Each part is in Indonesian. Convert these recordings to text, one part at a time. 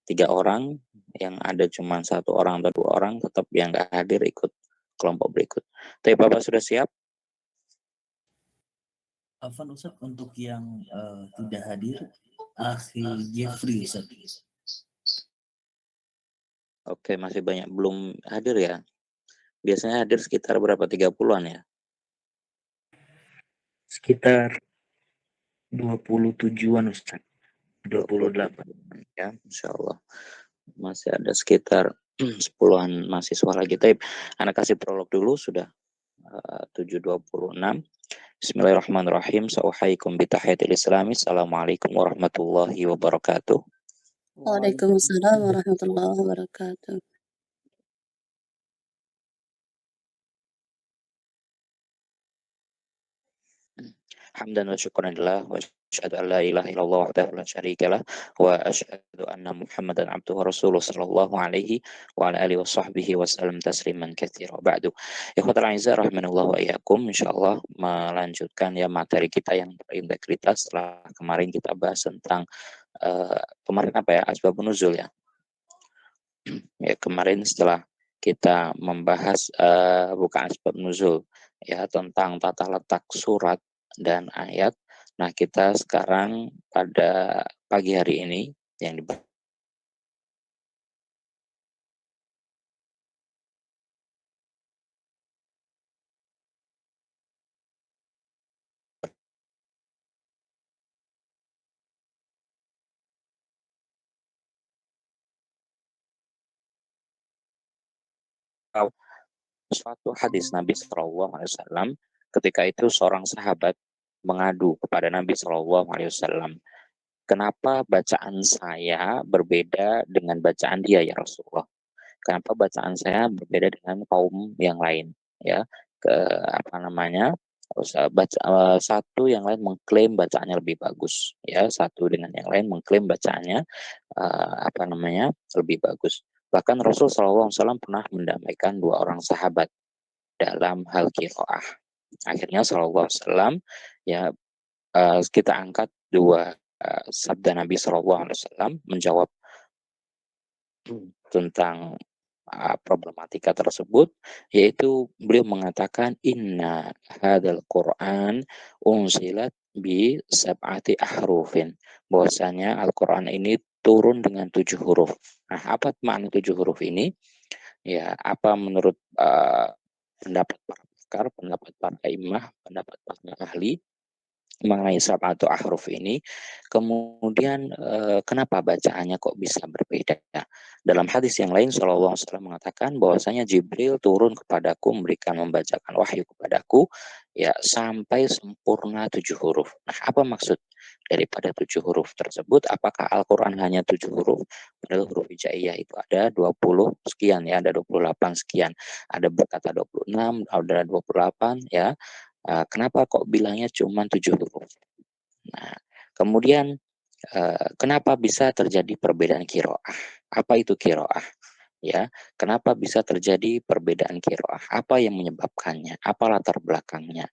3 orang, yang ada cuma 1 orang atau 2 orang, tetap yang nggak hadir ikut kelompok berikut. Tapi Bapak sudah siap? Afan Ustaz, untuk yang tidak hadir, Akhi Jeffrey Ustaz. Oke, masih banyak belum hadir ya? Biasanya hadir sekitar berapa? 30-an ya? Sekitar 27-an Ustaz. 28. Ya, insya Allah. Masih ada sekitar 10-an mahasiswa lagi. Tapi anak kasih prolog dulu, sudah 7.26. Bismillahirrahmanirrahim. Sa'uhaikum bitahiyatil islami. Assalamualaikum warahmatullahi wabarakatuh. Waalaikumsalam warahmatullahi wabarakatuh. Hamdan wa syukran lillah wa asyhadu an la ilaha illallah wahdahu la syarika lah wa asyhadu anna Muhammadan abduhu wa rasuluh sallallahu alaihi wa ala alihi wa sahbihi wa sallam tasliman katsira. Ba'du. Ikhwatal aizah rahimanallahu wa iyyakum, insyaallah melanjutkan ya materi kita yang berintegritas. Setelah kemarin kita bahas tentang kemarin apa ya, asbabun nuzul ya. Ya, kemarin setelah kita membahas bukan asbab nuzul ya, tentang tata letak surat dan ayat. Nah, kita sekarang pada pagi hari ini yang dibahas suatu hadis Nabi Shallallahu Alaihi Wasallam. Ketika itu seorang sahabat mengadu kepada Nabi Shallallahu Alaihi Wasallam, kenapa bacaan saya berbeda dengan bacaan dia ya Rasulullah? Kenapa bacaan saya berbeda dengan kaum yang lain? Ya, ke apa namanya? Satu yang lain mengklaim bacaannya lebih bagus, ya. Satu dengan yang lain mengklaim bacaannya apa namanya lebih bagus. Bahkan Rasul SAW pernah mendamaikan 2 orang sahabat dalam hal qiraah. Akhirnya SAW ya kita angkat 2 sabda Nabi SAW menjawab tentang problematika tersebut, yaitu beliau mengatakan inna hadzal Qur'an unsilat bi sab'ati ahrufin, bahwasanya Al-Qur'an ini turun dengan 7 huruf. Nah, apa makna 7 huruf ini? Ya, apa menurut pendapat para pakar, pendapat para imam, pendapat para ahli mengenai sab'atu ahruf ini. Kemudian kenapa bacaannya kok bisa berbeda? Dalam hadis yang lain Shallallahu Alaihi Wasallam mengatakan bahwasanya Jibril turun kepadaku memberikan membacakan wahyu kepadaku ya sampai sempurna 7 huruf. Nah, apa maksud daripada 7 huruf tersebut? Apakah Al-Quran hanya 7 huruf? Padahal huruf hijaiyah itu ada 20 sekian ya, ada 28 sekian. Ada berkata 26, ada 28 ya. Kenapa kok bilangnya cuma 7 huruf? Nah, kemudian kenapa bisa terjadi perbedaan qiraah? Apa itu qiraah? Ya, kenapa bisa terjadi perbedaan qiraah? Apa yang menyebabkannya? Apa latar belakangnya?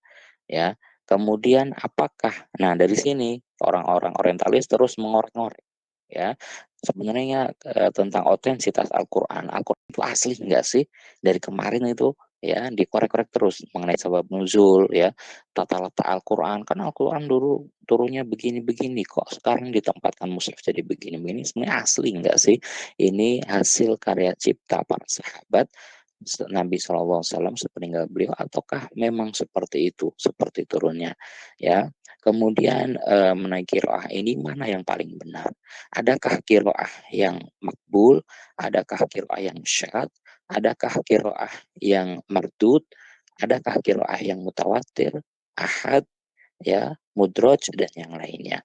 Ya, kemudian apakah? Nah, dari sini orang-orang orientalis terus mengorek-ngorek. Ya, sebenarnya tentang otentitas Al-Quran. Al-Quran itu asli nggak sih? Dari kemarin itu ya dikorek-korek terus mengenai sebab nuzul ya, tata letak Al-Quran. Kan Al-Quran dulu turunnya begini-begini, kok sekarang ditempatkan mushaf jadi begini-begini. Sebenarnya asli nggak sih? Ini hasil karya cipta para sahabat Nabi SAW sepeninggal beliau, ataukah memang seperti itu, seperti turunnya ya. Kemudian mengenai qiraah ini mana yang paling benar? Adakah qiraah yang makbul? Adakah qiraah yang syad? Adakah qiraah yang mardud? Adakah qiraah yang mutawatir, ahad, ya, mudroj dan yang lainnya?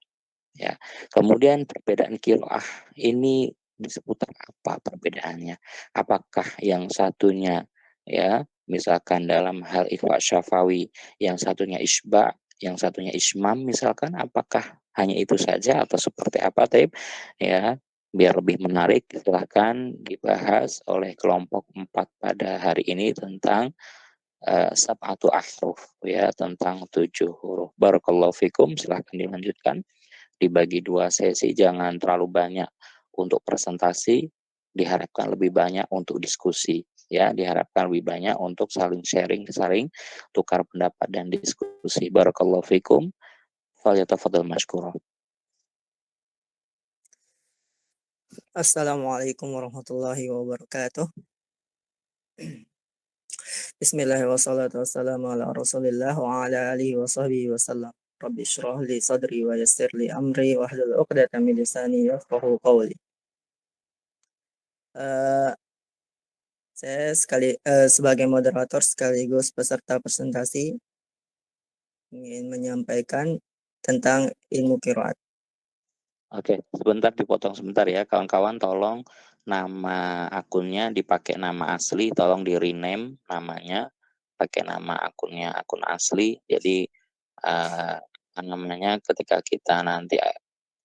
Ya. Kemudian perbedaan qiraah ini disebut apa perbedaannya? Apakah yang satunya ya, misalkan dalam hal ikhfa syafawi, yang satunya isba, yang satunya ismam misalkan, apakah hanya itu saja atau seperti apa? Taib ya, biar lebih menarik silahkan dibahas oleh kelompok 4 pada hari ini tentang sab'atu ahruf ya, tentang 7 huruf. Barakallahu fikum, silahkan dilanjutkan. Dibagi 2 sesi, jangan terlalu banyak untuk presentasi, diharapkan lebih banyak untuk diskusi, ya, diharapkan lebih banyak untuk saling sharing, saling tukar pendapat dan diskusi. Barakallahu fikum. Falyatafadhal mashkura. Assalamualaikum warahmatullahi wabarakatuh. Bismillahirrahmanirrahim. Wassalamu ala rasulillah wa ala alihi wa sahbihi wasallam. Rabbi syrah li sadri wa yassir li amri wa hlul 'uqdatam min lisani yafqahu qawli. Saya sebagai moderator sekaligus peserta presentasi ingin menyampaikan tentang ilmu qiraat. Oke, sebentar dipotong sebentar ya kawan-kawan, tolong nama akunnya dipakai nama asli, tolong di rename namanya pakai nama akunnya akun asli. Jadi namanya ketika kita nanti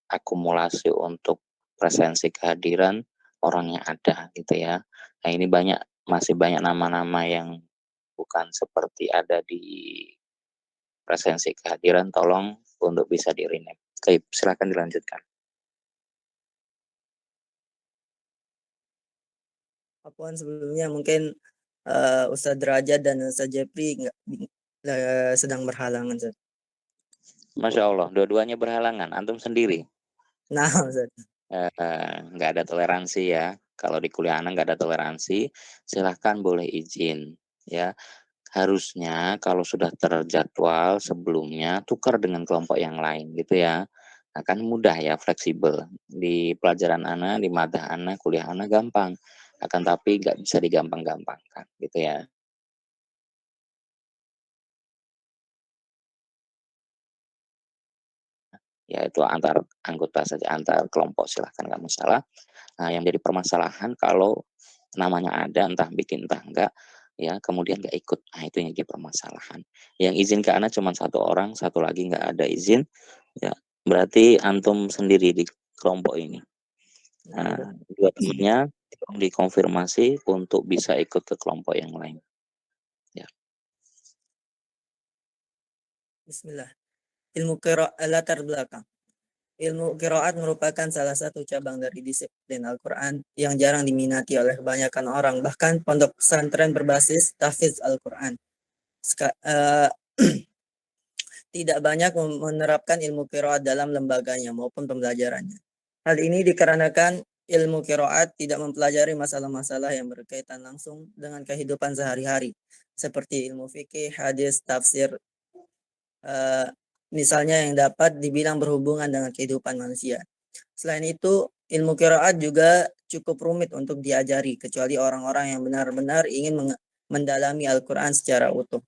akumulasi untuk presensi kehadiran orangnya ada gitu ya. Nah ini masih banyak nama-nama yang bukan seperti ada di presensi kehadiran, tolong untuk bisa di rename. Oke, silakan dilanjutkan. Apaan sebelumnya mungkin Ustadz Derajat dan Ustadz Jepri sedang berhalangan. Ustadz. Masya Allah, dua-duanya berhalangan. Antum sendiri? Nah, Ustadz. Nggak ada toleransi ya. Kalau di kuliah anak nggak ada toleransi, silahkan boleh izin. Ya, harusnya kalau sudah terjadwal sebelumnya, tukar dengan kelompok yang lain gitu ya. Nah, kan mudah ya, fleksibel. Di pelajaran anak, di madah anak, kuliah anak gampang. Akan tapi nggak bisa digampang-gampangkan gitu ya. Yaitu antar anggota saja, antar kelompok silahkan nggak masalah. Nah, yang jadi permasalahan kalau namanya ada entah bikin entah enggak ya kemudian nggak ikut, nah itu yang jadi permasalahan. Yang izin ke anak cuma satu orang, satu lagi nggak ada izin, ya berarti antum sendiri di kelompok ini. Nah, dua temennya dikonfirmasi untuk bisa ikut ke kelompok yang lain. Ya. Bismillah. Ilmu qiraat latar belakang. Ilmu qiraat merupakan salah satu cabang dari disiplin Al-Quran yang jarang diminati oleh kebanyakan orang. Bahkan pondok pesantren berbasis tahfiz Al-Quran tidak banyak menerapkan ilmu qiraat dalam lembaganya maupun pembelajarannya. Hal ini dikarenakan ilmu qiraat tidak mempelajari masalah-masalah yang berkaitan langsung dengan kehidupan sehari-hari, seperti ilmu fikih, hadis, tafsir, misalnya yang dapat dibilang berhubungan dengan kehidupan manusia. Selain itu, ilmu qiraat juga cukup rumit untuk diajari, kecuali orang-orang yang benar-benar ingin mendalami Al-Quran secara utuh.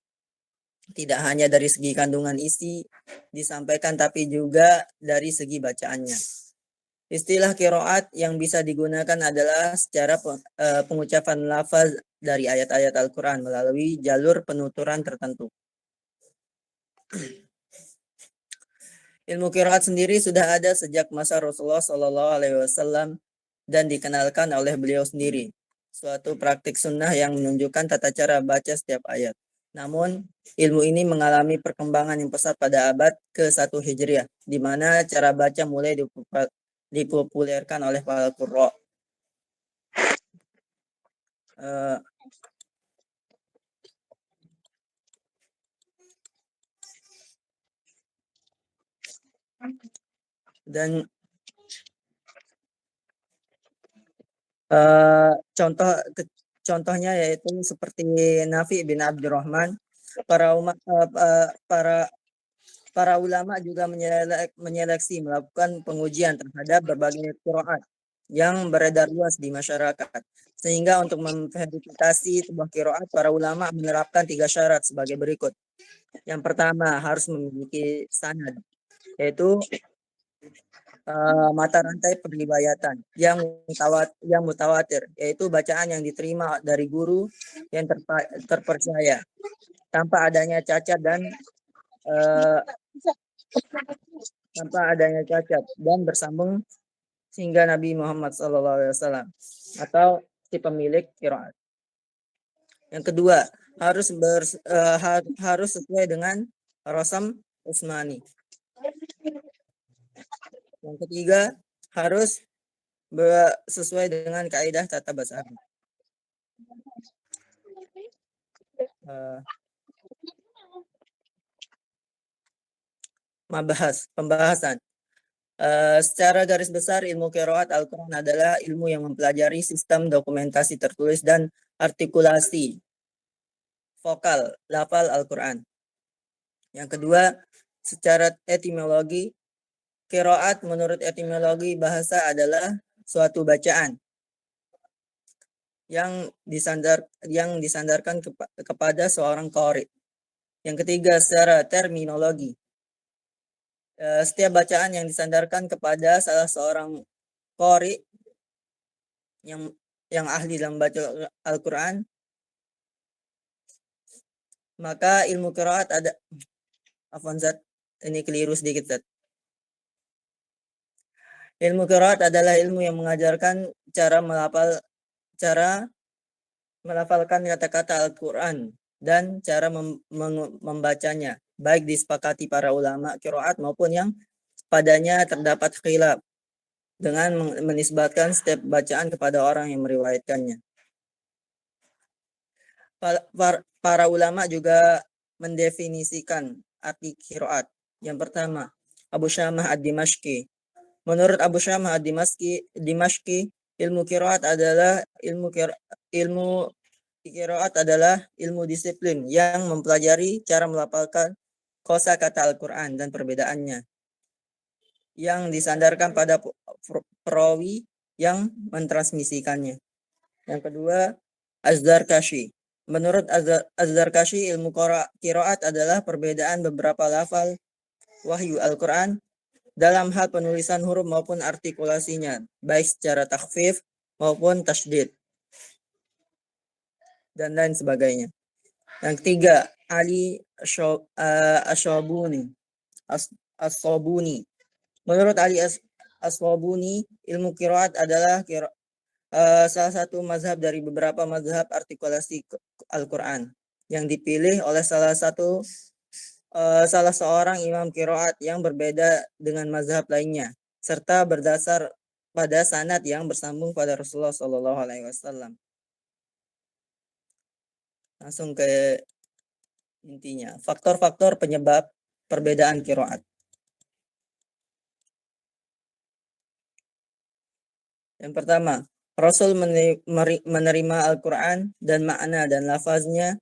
Tidak hanya dari segi kandungan isi disampaikan, tapi juga dari segi bacaannya. Istilah qiraat yang bisa digunakan adalah secara pengucapan lafaz dari ayat-ayat Al-Quran melalui jalur penuturan tertentu. Ilmu qiraat sendiri sudah ada sejak masa Rasulullah SAW dan dikenalkan oleh beliau sendiri. Suatu praktik sunnah yang menunjukkan tata cara baca setiap ayat. Namun, ilmu ini mengalami perkembangan yang pesat pada abad ke-1 Hijriah, di mana cara baca mulai dipopulerkan oleh para qurra. Dan contohnya yaitu seperti Nafi bin Abdurrahman. Para ulama juga menyeleksi, melakukan pengujian terhadap berbagai qiraat yang beredar luas di masyarakat. Sehingga untuk memverifikasi sebuah qiraat, para ulama menerapkan 3 syarat sebagai berikut. Yang pertama, harus memiliki sanad, yaitu mata rantai periwayatan yang mutawatir, yaitu bacaan yang diterima dari guru yang terpercaya tanpa adanya cacat dan bersambung sehingga Nabi Muhammad SAW atau si pemilik qiraat. Yang kedua, harus sesuai dengan Rasam Utsmani. Yang ketiga, harus sesuai dengan kaidah tata bahasa Arab. Eh, Pembahasan. Secara garis besar, ilmu qiraat Al-Quran adalah ilmu yang mempelajari sistem dokumentasi tertulis dan artikulasi vokal lafal Al-Quran. Yang kedua, secara etimologi, qiraat menurut etimologi bahasa adalah suatu bacaan yang disandarkan kepada seorang qari. Yang ketiga, secara terminologi, setiap bacaan yang disandarkan kepada salah seorang qari yang ahli dalam baca Al-Quran, maka ilmu qiraat ada Zat, ini keliru sedikit Zat. Ilmu qiraat adalah ilmu yang mengajarkan cara melafalkan kata-kata Al-Quran dan cara membacanya, baik disepakati para ulama qiraat maupun yang padanya terdapat khilaf, dengan menisbatkan setiap bacaan kepada orang yang meriwayatkannya. Para ulama juga mendefinisikan arti qiraat. Yang pertama, Abu Syamah ad-Dimashqi. Menurut Abu Syamah ad-Dimashqi, ilmu qiraat adalah ilmu disiplin yang mempelajari cara melafalkan kosakata Al-Quran dan perbedaannya, yang disandarkan pada perawi yang mentransmisikannya. Yang kedua, Az-Zarkashi. Menurut Az-Zarkashi, ilmu qiraat adalah perbedaan beberapa lafal wahyu Al-Quran dalam hal penulisan huruf maupun artikulasinya, baik secara takhfif maupun tasydid, dan lain sebagainya. Yang ketiga, Ali Ash-Shabuni. Menurut Ali Ash-Shabuni, ilmu qiraat adalah salah satu mazhab dari beberapa mazhab artikulasi Al-Quran yang dipilih oleh salah seorang imam qiraat yang berbeda dengan mazhab lainnya, serta berdasar pada sanad yang bersambung pada Rasulullah SAW. Langsung ke intinya, faktor-faktor penyebab perbedaan qiraat. Yang pertama, Rasul menerima Al-Quran dan makna dan lafaznya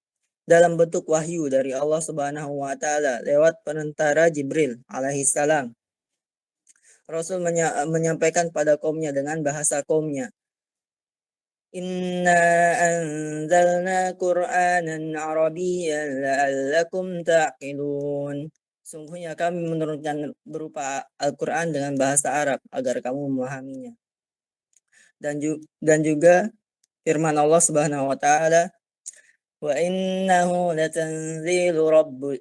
dalam bentuk wahyu dari Allah Subhanahu wa taala lewat penentara Jibril alaihissalam. Rasul menyampaikan pada kaumnya dengan bahasa kaumnya. Inna anzalna Qur'anan Arabiyyan la'allakum ta'qilun. Sungguhnya kami menurunkan berupa Al-Quran dengan bahasa Arab agar kamu memahaminya. Dan juga firman Allah Subhanahu wa taala, wa innahu latanzilu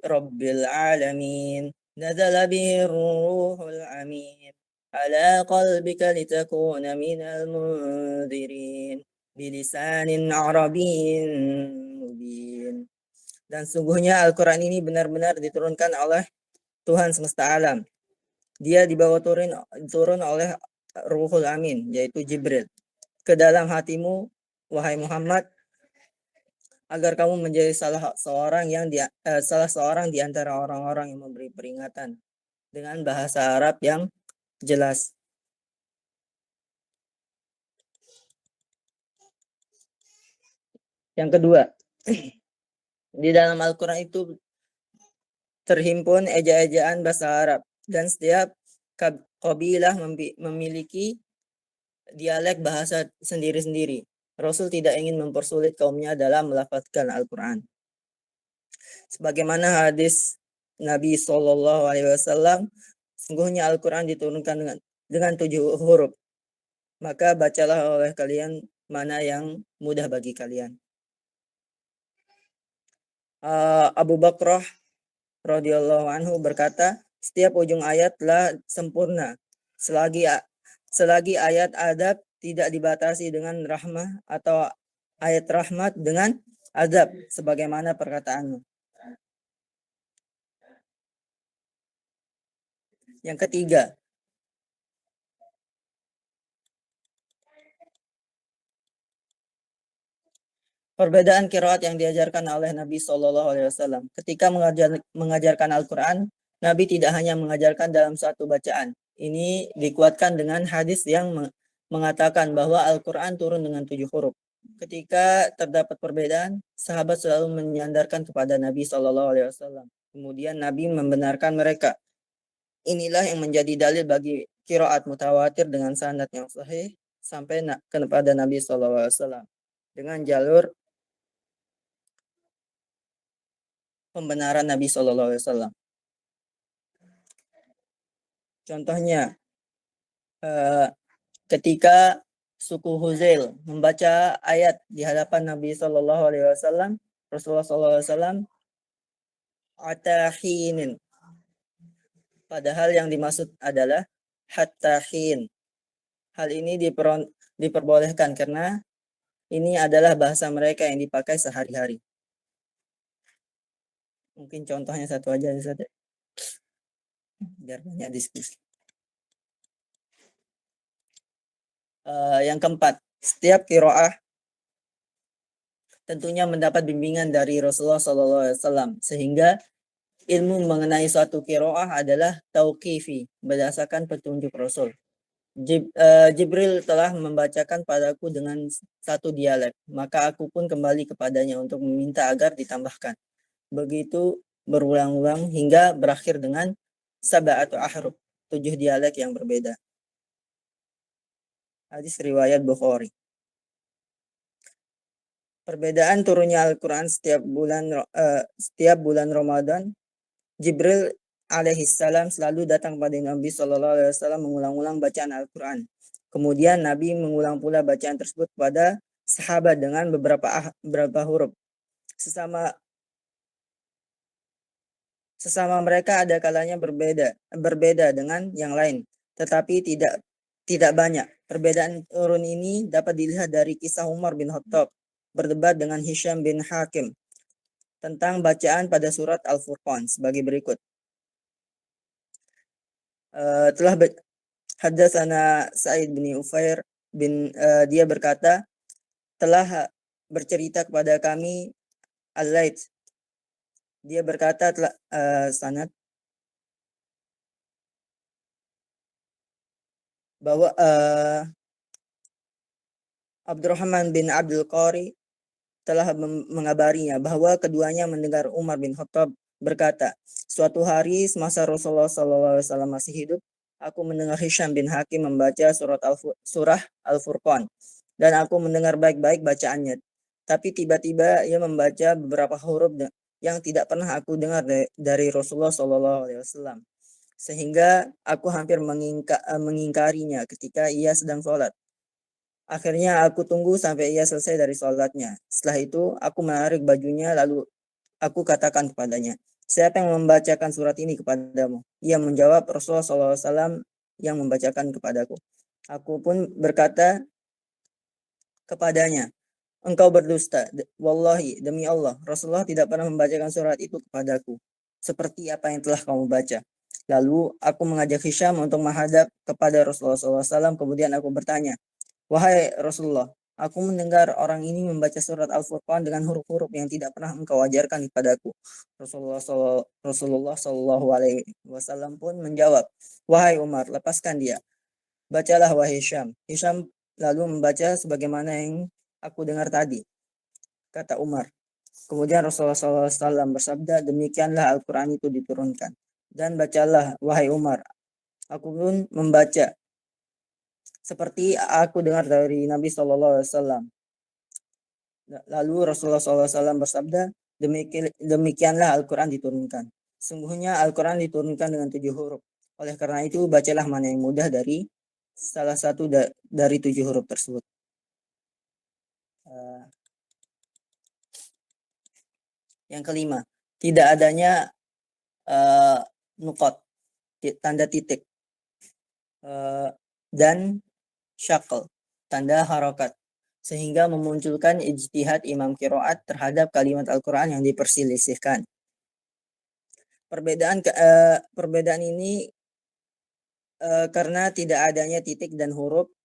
rabbil alamin nazala bihi ruhul amin ala qalbika litakuna minal munzirin bilisanin arabiyyin mubin. Dan sungguhnya Al-Quran ini benar-benar diturunkan oleh Tuhan semesta alam. Dia dibawa turun oleh Ruhul Amin, yaitu Jibril, ke dalam hatimu, wahai Muhammad, agar kamu menjadi salah seorang di antara orang-orang yang memberi peringatan dengan bahasa Arab yang jelas. Yang kedua, di dalam Al-Quran itu terhimpun eja-ejaan bahasa Arab, dan setiap kabilah memiliki dialek bahasa sendiri-sendiri. Rasul tidak ingin mempersulit kaumnya dalam melafazkan Al-Quran. Sebagaimana hadis Nabi SAW, sungguhnya Al-Quran diturunkan dengan 7 huruf. Maka bacalah oleh kalian mana yang mudah bagi kalian. Abu Bakrah radhiyallahu anhu berkata, setiap ujung ayat telah sempurna selagi ayat adab tidak dibatasi dengan rahmah atau ayat rahmat dengan azab sebagaimana perkataanmu. Yang ketiga, Perbedaan qiraat yang diajarkan oleh Nabi Shallallahu Alaihi Wasallam. Ketika mengajarkan Al-Quran, Nabi tidak hanya mengajarkan dalam satu bacaan. Ini dikuatkan dengan hadis yang mengatakan bahwa Al-Quran turun dengan 7 huruf. Ketika terdapat perbedaan, sahabat selalu menyandarkan kepada Nabi Shallallahu Alaihi Wasallam. Kemudian Nabi membenarkan mereka. Inilah yang menjadi dalil bagi qiraat mutawatir dengan sanad yang sahih sampai kepada Nabi Shallallahu Alaihi Wasallam dengan jalur pembenaran Nabi Shallallahu Alaihi Wasallam. Contohnya, ketika suku Huzail membaca ayat di hadapan Nabi Shallallahu Alaihi Wasallam, Rasulullah Shallallahu Alaihi Wasallam atahinin. Padahal yang dimaksud adalah hattahin. Hal ini diperbolehkan karena ini adalah bahasa mereka yang dipakai sehari-hari. Mungkin contohnya satu aja Ustaz, biar banyak diskusi. Yang keempat, setiap qiraah tentunya mendapat bimbingan dari Rasulullah SAW, sehingga ilmu mengenai suatu qiraah adalah tauqifi, berdasarkan petunjuk Rasul. Jibril telah membacakan padaku dengan satu dialek, maka aku pun kembali kepadanya untuk meminta agar ditambahkan. Begitu berulang-ulang hingga berakhir dengan sab'atu ahruf, 7 dialek yang berbeda. Hadis riwayat Bukhari. Perbedaan turunnya Al-Quran setiap bulan Ramadan, Jibril alaihissalam selalu datang pada Nabi SAW mengulang-ulang bacaan Al-Quran. Kemudian Nabi mengulang pula bacaan tersebut pada sahabat dengan beberapa huruf. Sesama mereka ada kalanya berbeda dengan yang lain, tetapi tidak banyak. Perbedaan turun ini dapat dilihat dari kisah Umar bin Khattab berdebat dengan Hisham bin Hakim tentang bacaan pada surat Al-Furqan sebagai berikut. Haddatsana Sa'id bin Ufair dia berkata, telah bercerita kepada kami Al-Laits. Dia berkata sanad bahwa Abdurrahman bin Abdul Qari telah mengabarinya bahwa keduanya mendengar Umar bin Khattab berkata, suatu hari semasa Rasulullah SAW masih hidup, aku mendengar Hisham bin Hakim membaca surah Al-Furqan, dan aku mendengar baik-baik bacaannya. Tapi tiba-tiba ia membaca beberapa huruf yang tidak pernah aku dengar dari Rasulullah SAW, sehingga aku hampir mengingkarinya ketika ia sedang sholat. Akhirnya aku tunggu sampai ia selesai dari sholatnya. Setelah itu aku menarik bajunya, lalu aku katakan kepadanya, siapa yang membacakan surat ini kepadamu? Ia menjawab, Rasulullah SAW yang membacakan kepadaku. Aku pun berkata kepadanya, engkau berdusta. Wallahi, demi Allah, Rasulullah tidak pernah membacakan surat itu kepadaku, seperti apa yang telah kamu baca. Lalu aku mengajak Hisham untuk menghadap kepada Rasulullah SAW. Kemudian aku bertanya, wahai Rasulullah, aku mendengar orang ini membaca surat Al-Furqan dengan huruf-huruf yang tidak pernah engkau ajarkan kepadaku. Rasulullah Shallallahu Alaihi Wasallam pun menjawab, wahai Umar, lepaskan dia. Bacalah wahai Hisham. Hisham lalu membaca sebagaimana yang aku dengar tadi, kata Umar. Kemudian Rasulullah SAW bersabda, demikianlah Al-Quran itu diturunkan. Dan bacalah wahai Umar. Aku pun membaca seperti aku dengar dari Nabi SAW. Lalu Rasulullah SAW bersabda, demikianlah Al-Quran diturunkan. Sungguhnya Al-Quran diturunkan dengan 7 huruf. Oleh karena itu, bacalah mana yang mudah dari salah satu dari 7 huruf tersebut. Yang kelima, tidak adanya nukot, tanda titik, dan syakl, tanda harokat, sehingga memunculkan ijtihad imam qiraat terhadap kalimat Al-Quran yang diperselisihkan. Perbedaan ini karena tidak adanya titik dan huruf-huruf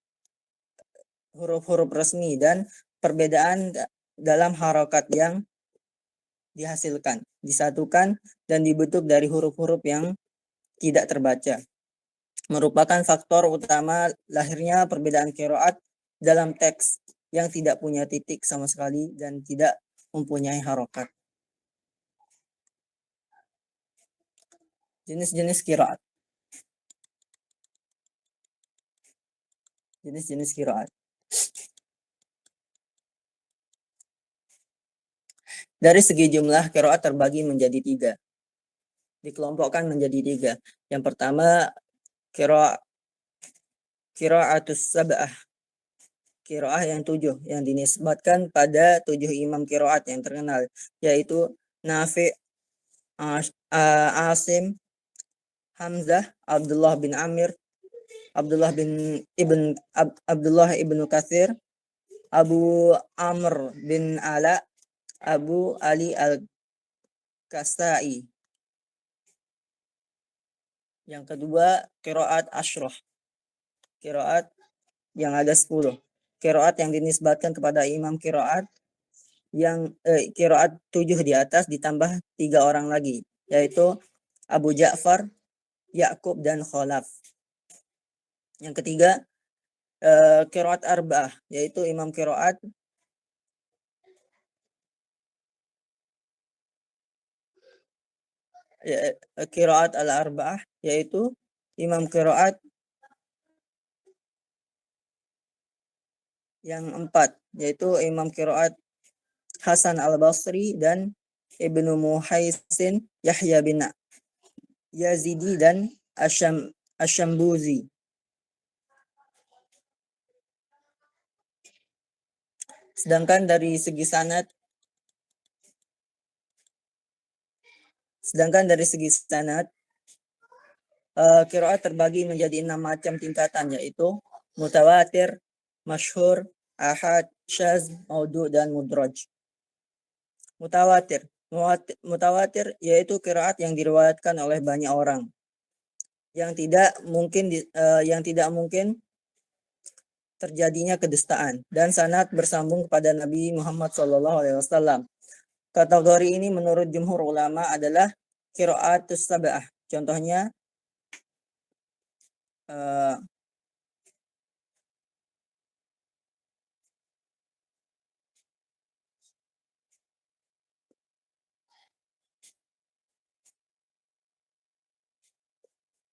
resmi, dan perbedaan dalam harokat yang dihasilkan, disatukan, dan dibentuk dari huruf-huruf yang tidak terbaca. Merupakan faktor utama lahirnya perbedaan qiraat dalam teks yang tidak punya titik sama sekali dan tidak mempunyai harokat. Jenis-jenis qiraat. Jenis-jenis qiraat. Dari segi jumlah, qiraat terbagi menjadi 3. Dikelompokkan menjadi 3. Yang pertama, qiraatus sab'ah. Qiraah yang 7, yang dinisbatkan pada 7 imam qiraat yang terkenal, yaitu Nafi', Asim, Hamzah, Abdullah bin Amir, Abdullah ibn Katsir, Abu Amr bin Ala, Abu Ali al-Kasai. Yang kedua, qiraat asyrah. Qiraat yang ada 10. Qiraat yang dinisbatkan kepada imam qiraat yang qiraat 7 di atas ditambah 3 orang lagi, yaitu Abu Ja'far, Ya'qub, dan Khalaf. Yang ketiga, qiraat arba'ah, yaitu imam qiraat qiraat al-arba'ah, yaitu imam qiraat yang 4, yaitu imam qiraat Hasan al-Basri dan Ibnu Muhaisin, Yahya bin Yazidi, dan Asyambuzi. Sedangkan dari segi sanad qiraat terbagi menjadi 6 macam tingkatan, yaitu mutawatir, masyhur, ahad, syaz, maudhu, dan mudraj. Mutawatir yaitu qiraat yang diriwayatkan oleh banyak orang, yang tidak mungkin terjadinya kedustaan, dan sanad bersambung kepada Nabi Muhammad SAW. Kategori ini menurut jumhur ulama adalah qiraatus sab'ah. Contohnya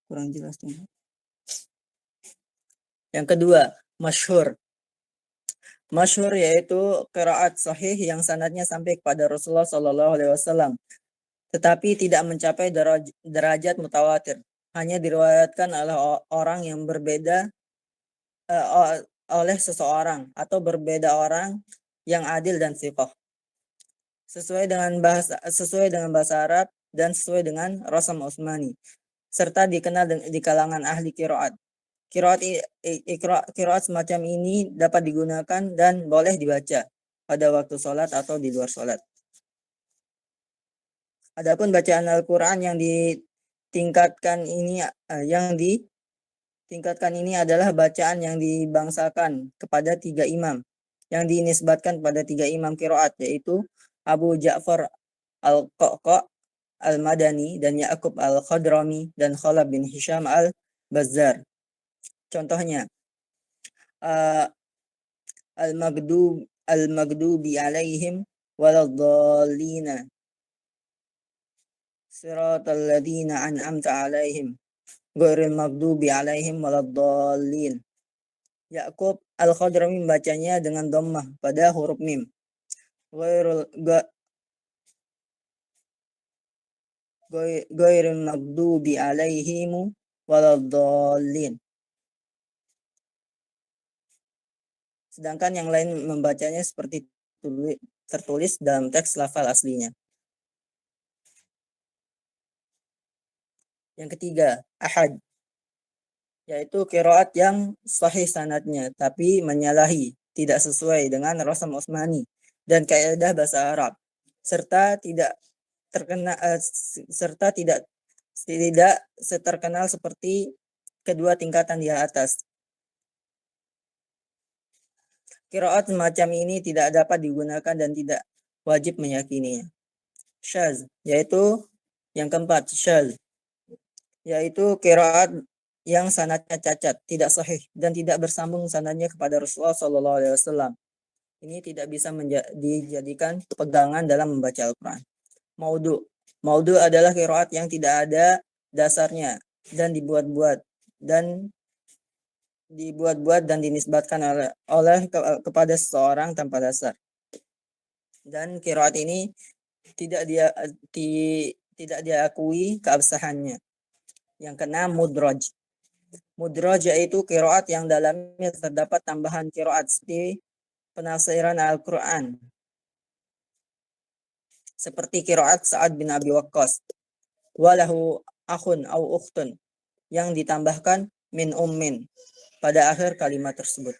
kurang jelas tuh. Yang kedua, masyhur. Masyhur yaitu qiraat sahih yang sanadnya sampai kepada Rasulullah SAW, tetapi tidak mencapai derajat mutawatir. Hanya diriwayatkan oleh orang yang berbeda oleh seseorang atau berbeda orang yang adil dan thiqah, sesuai dengan bahasa Arab dan sesuai dengan Rasam Utsmani, serta dikenal di kalangan ahli qiraat. Qiraat semacam ini dapat digunakan dan boleh dibaca pada waktu sholat atau di luar sholat. Adapun bacaan Al-Quran yang ditingkatkan ini adalah bacaan yang dibangsakan kepada 3 imam, yang dinisbatkan pada 3 imam qiraat, yaitu Abu Ja'far al-Qa'qa' al-Madani, dan Ya'qub al-Khadrami, dan Khalaf bin Hisham al-Bazzar. Contohnya, al-maghdubi alaihim waladdallina, siratal ladzina an'amta alaihim ghairil maghdubi alaihim waladdallin. Ya'qub al-Khadrami membacanya dengan dhammah pada huruf mim. Ghairil maghdubi alaihim waladdallin. Sedangkan yang lain membacanya seperti tertulis dalam teks lafal aslinya. Yang ketiga, ahad, yaitu qiraat yang sahih sanadnya tapi menyalahi, tidak sesuai dengan Rasam Utsmani dan kaidah bahasa Arab, serta tidak seterkenal seperti kedua tingkatan di atas. Qiraat semacam ini tidak dapat digunakan dan tidak wajib meyakininya. Syadz, yaitu yang keempat, syadz, yaitu qiraat yang sanadnya cacat, tidak sahih dan tidak bersambung sanadnya kepada Rasulullah SAW. Ini tidak bisa dijadikan pegangan dalam membaca Al-Quran. Maudhu. Maudhu adalah qiraat yang tidak ada dasarnya dan dibuat-buat dan dinisbatkan kepada seseorang tanpa dasar. Dan qiraat ini tidak diakui keabsahannya. Yang keenam, mudraj. Mudraj yaitu qiraat yang dalamnya terdapat tambahan qiraat seperti penafsiran Al-Quran, seperti qiraat Sa'ad bin Abi Waqqas, walahu akhun au ukhtun, yang ditambahkan min ummin pada akhir kalimat tersebut.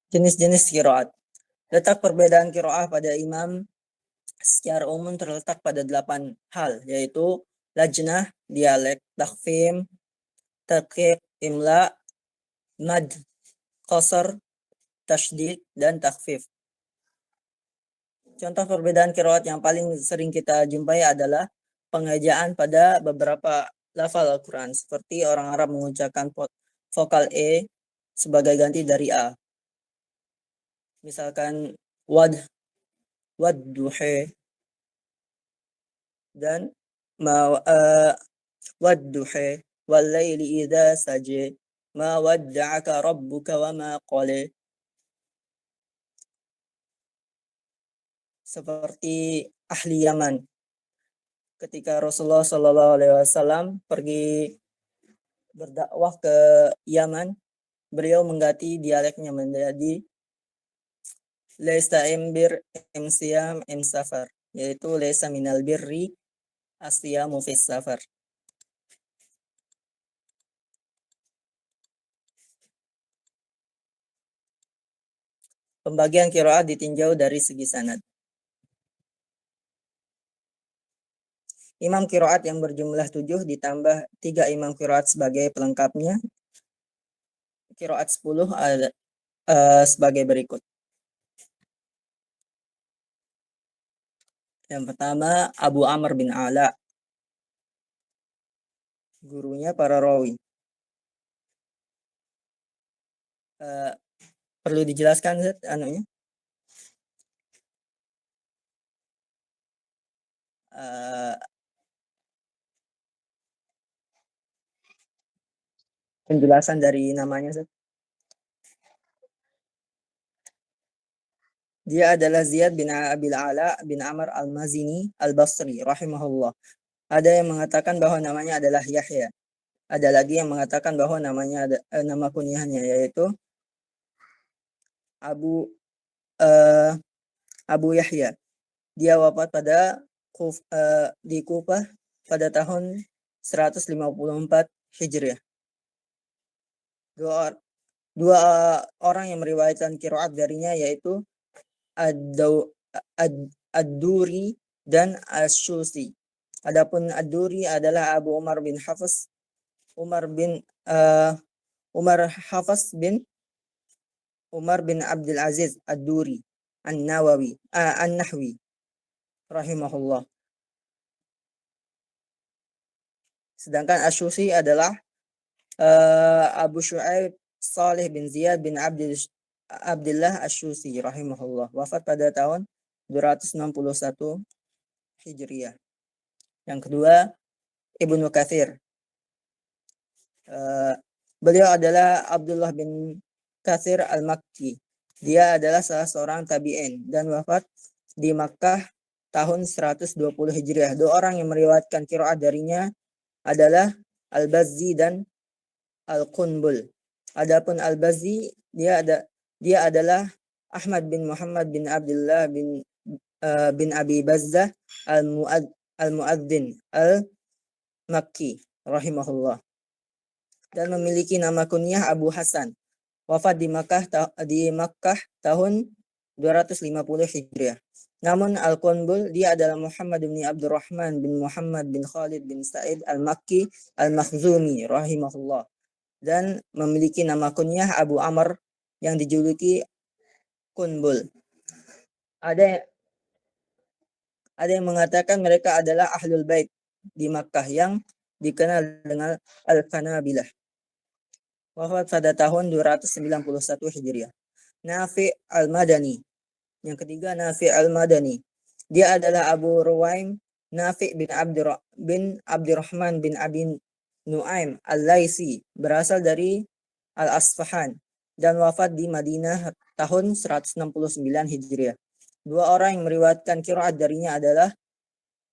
Jenis-jenis qiraat. Letak perbedaan qiraah pada imam secara umum terletak pada 8 hal, yaitu lajnah, dialek, takhfim, taqiq, imla, mad, qasar, tasydid, dan takhfif. Contoh perbedaan qiraat yang paling sering kita jumpai adalah pengejaan pada beberapa lafal Al-Quran, seperti orang Arab mengucapkan vokal E sebagai ganti dari A. Misalkan wadduhe dan wadduhe wallayli idza saje ma wadda'aka rabbuka wa ma qala. Seperti ahli Yaman, ketika Rasulullah SAW pergi berdakwah ke Yaman, beliau mengganti dialeknya menjadi laisa imbir imsiyam imsafar, yaitu laisa minal birri asyamu fis safar. Pembagian qiraat ditinjau dari segi sanad. Imam qiraat yang berjumlah 7 ditambah 3 imam qiraat sebagai pelengkapnya. Qiraat 10 sebagai berikut. Yang pertama, Abu Amr bin Ala, gurunya para rawi. Perlu dijelaskan anunya? Penjelasan dari namanya, Zat. Dia adalah Ziyad bin Abil Ala bin Amr al-Mazini al-Basri rahimahullah. Ada yang mengatakan bahwa namanya adalah Yahya. Ada lagi yang mengatakan bahwa namanya nama kunyahnya yaitu Abu Yahya. Dia wafat di Kufah pada tahun 154 Hijriah. Dua orang yang meriwayatkan qiraat darinya yaitu Ad-Duri dan Asy-Syusi. Adapun Ad-Duri adalah Abu Umar bin Hafs Umar bin Abdul Aziz Ad-Duri An-Nahwi rahimahullah. Sedangkan Asy-Syusi adalah Abu Syu'aib Salih bin Ziyad bin Abdullah Asy-Syusi rahimahullah, wafat pada tahun 261 Hijriah. Yang kedua, Ibnu Katsir. Beliau adalah Abdullah bin Katsir al-Makki. Dia adalah salah seorang tabi'in dan wafat di Makkah tahun 120 Hijriah. Dua orang yang meriwayatkan qiraat darinya adalah Al-Bazzi dan Al-Qunbul. Adapun Al-Bazzi dia adalah Ahmad bin Muhammad bin Abdullah bin Abi Bazzah al-Muadzin Makki rahimahullah dan memiliki nama kunyah Abu Hasan. Wafat di Makkah tahun 250 Hijriah. Namun Al-Qunbul dia adalah Muhammad bin Abdurrahman bin Muhammad bin Khalid bin Sa'id Al-Makki Al-Makhzumi rahimahullah dan memiliki nama kunyah Abu Amr yang dijuluki Qunbul. Ada yang mengatakan mereka adalah Ahlul Bait di Makkah yang dikenal dengan Al-Kanabilah. Wafat pada tahun 291 Hijriah. Nafi' Al-Madani. Yang ketiga Nafi' Al-Madani. Dia adalah Abu Ruwaim Nafi' bin Abdurrahman bin Abi Nuaim Al-Laisi, berasal dari Al-Asfahan dan wafat di Madinah tahun 169 Hijriah. Dua orang yang meriwayatkan qiraat darinya adalah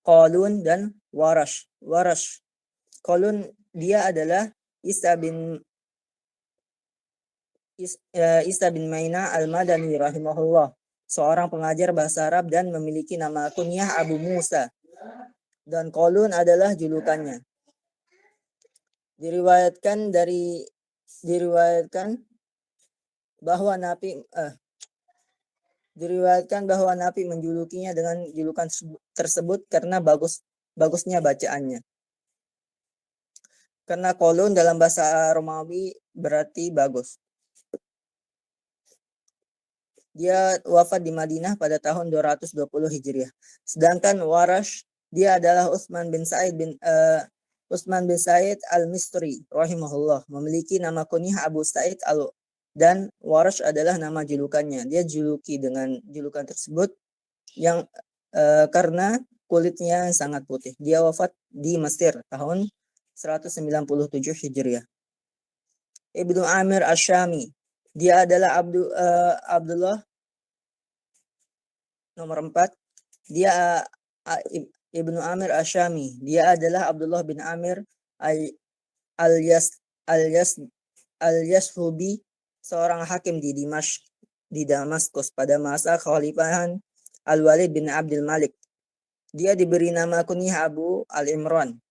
Qalun dan Warash. Qalun dia adalah Isa bin Maina Al-Madani rahimahullah, seorang pengajar bahasa Arab dan memiliki nama kunyah Abu Musa. Dan Qalun adalah julukannya. Diriwayatkan bahwa Nabi menjulukinya dengan julukan tersebut karena bagusnya bacaannya. Karena Qalun dalam bahasa Romawi berarti bagus. Dia wafat di Madinah pada tahun 220 Hijriah. Sedangkan Warash dia adalah Utsman bin Sa'id Al-Mistri rahimahullah, memiliki nama kunyah Abu Sa'id dan Warash adalah nama julukannya. Dia juluki dengan julukan tersebut yang karena kulitnya sangat putih. Dia wafat di Mesir tahun 197 Hijriah. Ibnu Amir Asy-Syami. Dia adalah Abdullah nomor 4. Dia Ibnu Amir Asy-Syami. Dia adalah Abdullah bin Amir al-Yashubi, seorang hakim di Damaskus pada masa kekhalifahan Al-Walid bin Abdul Malik. Dia diberi nama kunyah Abu Al-Imran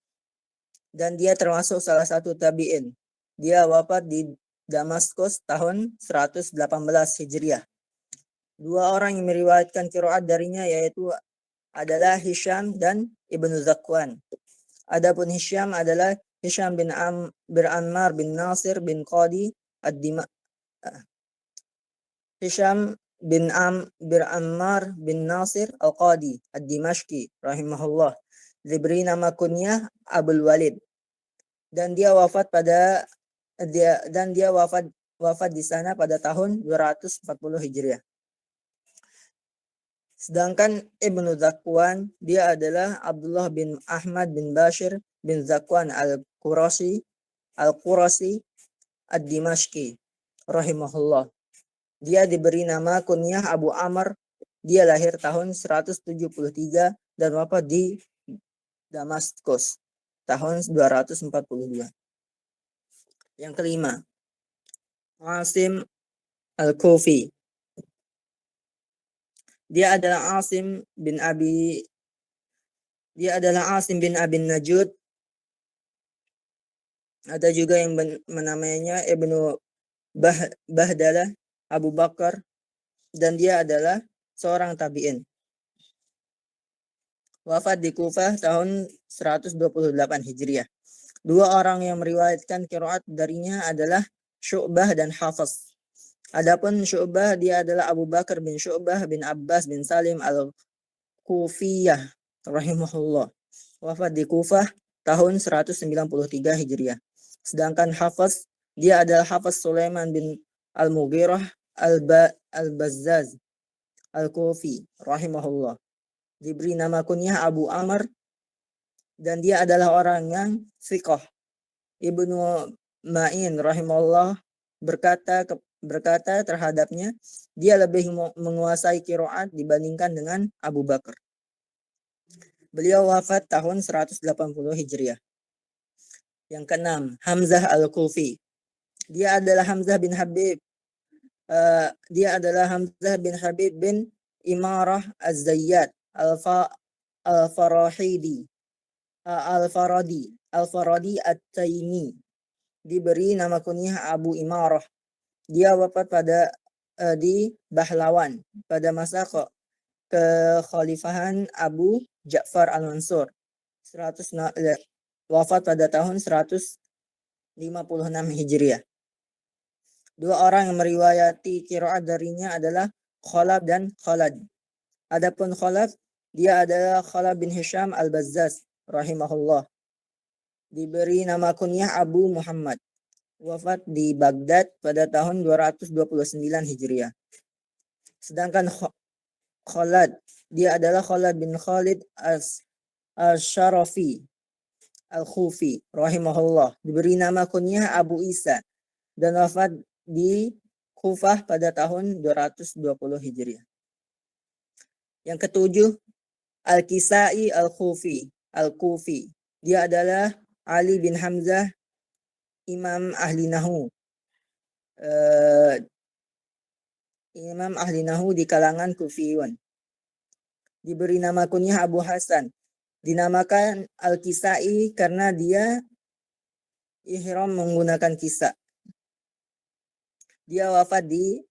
dan dia termasuk salah satu tabi'in. Dia wafat di Damaskus tahun 118 Hijriah. Dua orang yang meriwayatkan qiraat darinya yaitu adalah Hisham dan Ibnu Zakwan. Adapun Hisham adalah Hisham bin Ammar bin Nasir bin Qadi Hisham bin Ammar bin Nasir Al-Qadi Ad-Dimashqi rahimahullah, diberi nama kunyah Abul Walid dan dia wafat di sana pada tahun 240 Hijriah. Sedangkan Ibnu Zakwan dia adalah Abdullah bin Ahmad bin Bashir bin Zakwan Al-Qurasi Ad-Dimashqi rahimahullah. Dia diberi nama kunyah Abu Amr. Dia lahir tahun 173 dan wafat di Damaskus tahun 242. Yang kelima, Asim Al-Kufi. Dia adalah Asim bin Abi Najud. Ada juga yang menamainya Ibnu Bahdalah Abu Bakar dan dia adalah seorang tabi'in. Wafat di Kufah tahun 128 Hijriah. Dua orang yang meriwayatkan qiraat darinya adalah Syu'bah dan Hafs. Adapun Syu'bah dia adalah Abu Bakar bin Syu'bah bin Abbas bin Salim Al-Kufiyah rahimahullah. Wafat di Kufah tahun 193 Hijriah. Sedangkan Hafs dia adalah Hafs Sulaiman bin Al-Mughirah Al-Bazzaz Al-Kufi rahimahullah. Diberi nama kunyah Abu Amr dan dia adalah orang yang thiqah. Ibnu Ma'in rahimahullah berkata terhadapnya, dia lebih menguasai qiraat dibandingkan dengan Abu Bakar. Beliau wafat tahun 180 Hijriah. Yang keenam, Hamzah Al-Kufi. Dia adalah Hamzah bin Habib bin Imarah Az-Zayyad Al-Farahidi Al-Faradi At-Taimi, diberi nama kunyah Abu Imarah. Dia wafat pada di Bahlawan pada masa kekhalifahan Abu Ja'far Al-Mansur. Wafat pada tahun 156 Hijriah. Dua orang yang meriwayati qiraat darinya adalah Khalaf dan Khalad. Adapun Khalaf, dia adalah Khalaf bin Hisham Al-Bazzaz rahimahullah. Diberi nama kunyah Abu Muhammad. Wafat di Baghdad pada tahun 229 Hijriah. Sedangkan Khalad, dia adalah Khalad bin Khalid Al-Sharafi Al-Khufi rahimahullah. Diberi nama kunyah Abu Isa dan wafat di Kufah pada tahun 220 Hijriah. Yang ketujuh, Al-Kisai Al-Kufi. Dia adalah Ali bin Hamzah, Imam ahli Nahu. Imam ahli Nahu di kalangan Kufiyun. Diberi nama kunyah Abu Hasan. Dinamakan Al-Kisai karena dia ihram menggunakan kisah. Dia wafat di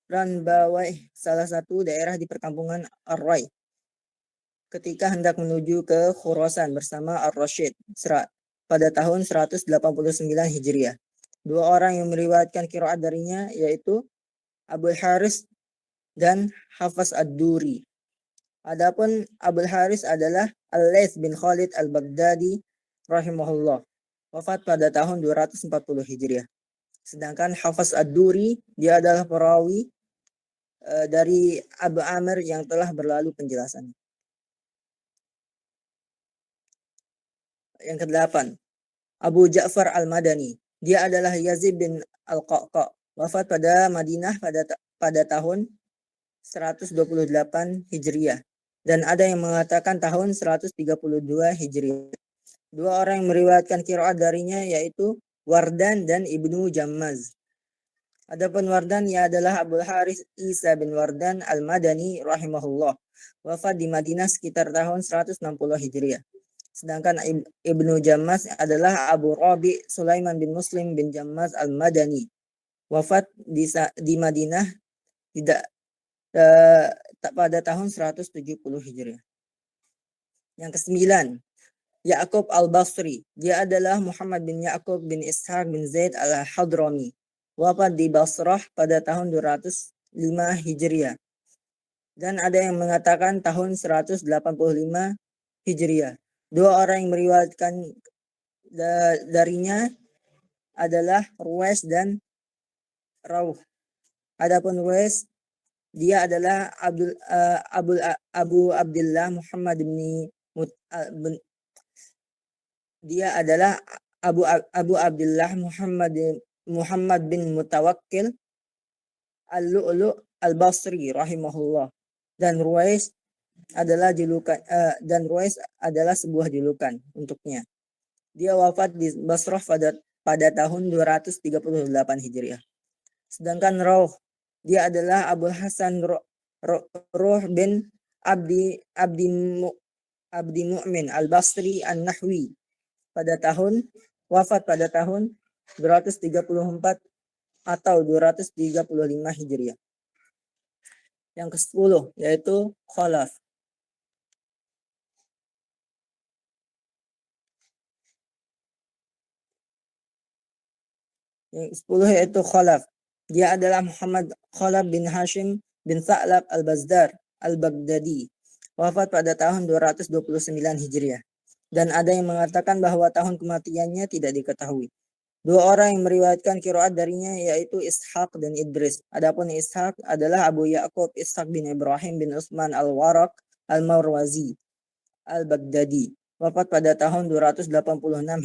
Ranbawai, salah satu daerah di perkampungan Ar-Rai, ketika hendak menuju ke Khurasan bersama Ar-Rasyid pada tahun 189 Hijriah. Dua orang yang meriwayatkan qiraat darinya yaitu Abul Haris dan Hafaz Ad-Duri. Adapun Abul Haris adalah Al-Laits bin Khalid Al-Baghdadi rahimahullah. Wafat pada tahun 240 Hijriah. Sedangkan Hafaz Ad-Duri, dia adalah perawi dari Abu Amr yang telah berlalu penjelasannya. Yang kedelapan, Abu Ja'far Al-Madani. Dia adalah Yazid bin Al-Qaqa. Wafat pada Madinah pada tahun 128 Hijriah. Dan ada yang mengatakan tahun 132 Hijriah. Dua orang yang meriwayatkan qiraat darinya yaitu Wardan dan Ibnu Jammaz. Adapun Wardan ia adalah Abul Haris Isa bin Wardan Al-Madani rahimahullah. Wafat di Madinah sekitar tahun 160 Hijriah. Sedangkan Ibnu Jammaz adalah Abu Rabi Sulaiman bin Muslim bin Jammaz Al-Madani. Wafat di Madinah pada tahun 170 Hijriah. Yang kesembilan, Ya'qub Al-Basri. Dia adalah Muhammad bin Ya'qub bin Ishaq bin Zaid Al-Hadrami. Wafat di Basrah pada tahun 205 Hijriah. Dan ada yang mengatakan tahun 185 Hijriah. Dua orang yang meriwayatkan darinya adalah Ruwais dan Rauh. Adapun Ruwais, dia adalah Abu Abdullah Muhammad dia adalah Abu Abdullah Muhammad bin Mutawakkil Al-Lu'lu' Al-Basri rahimahullah. Dan Ruwais adalah sebuah julukan untuknya. Dia wafat di Basrah pada tahun 238 Hijriah. Sedangkan Rauh, dia adalah Abu Hasan Ruh bin Abdi Mu'min Al-Basri An-Nahwi wafat pada tahun 234 atau 235 Hijriah. Yang ke-10 yaitu Khalaf. Yang 10 yaitu Khalaf. Dia adalah Muhammad Khalaf bin Hashim bin Sa'lab Al-Bazdar Al-Baghdadi. Wafat pada tahun 229 Hijriah. Dan ada yang mengatakan bahwa tahun kematiannya tidak diketahui. Dua orang yang meriwayatkan qiraat darinya yaitu Ishaq dan Idris. Adapun Ishaq adalah Abu Ya'qub Ishaq bin Ibrahim bin Utsman Al-Waraq Al-Marwazi Al-Baghdadi. Wafat pada tahun 286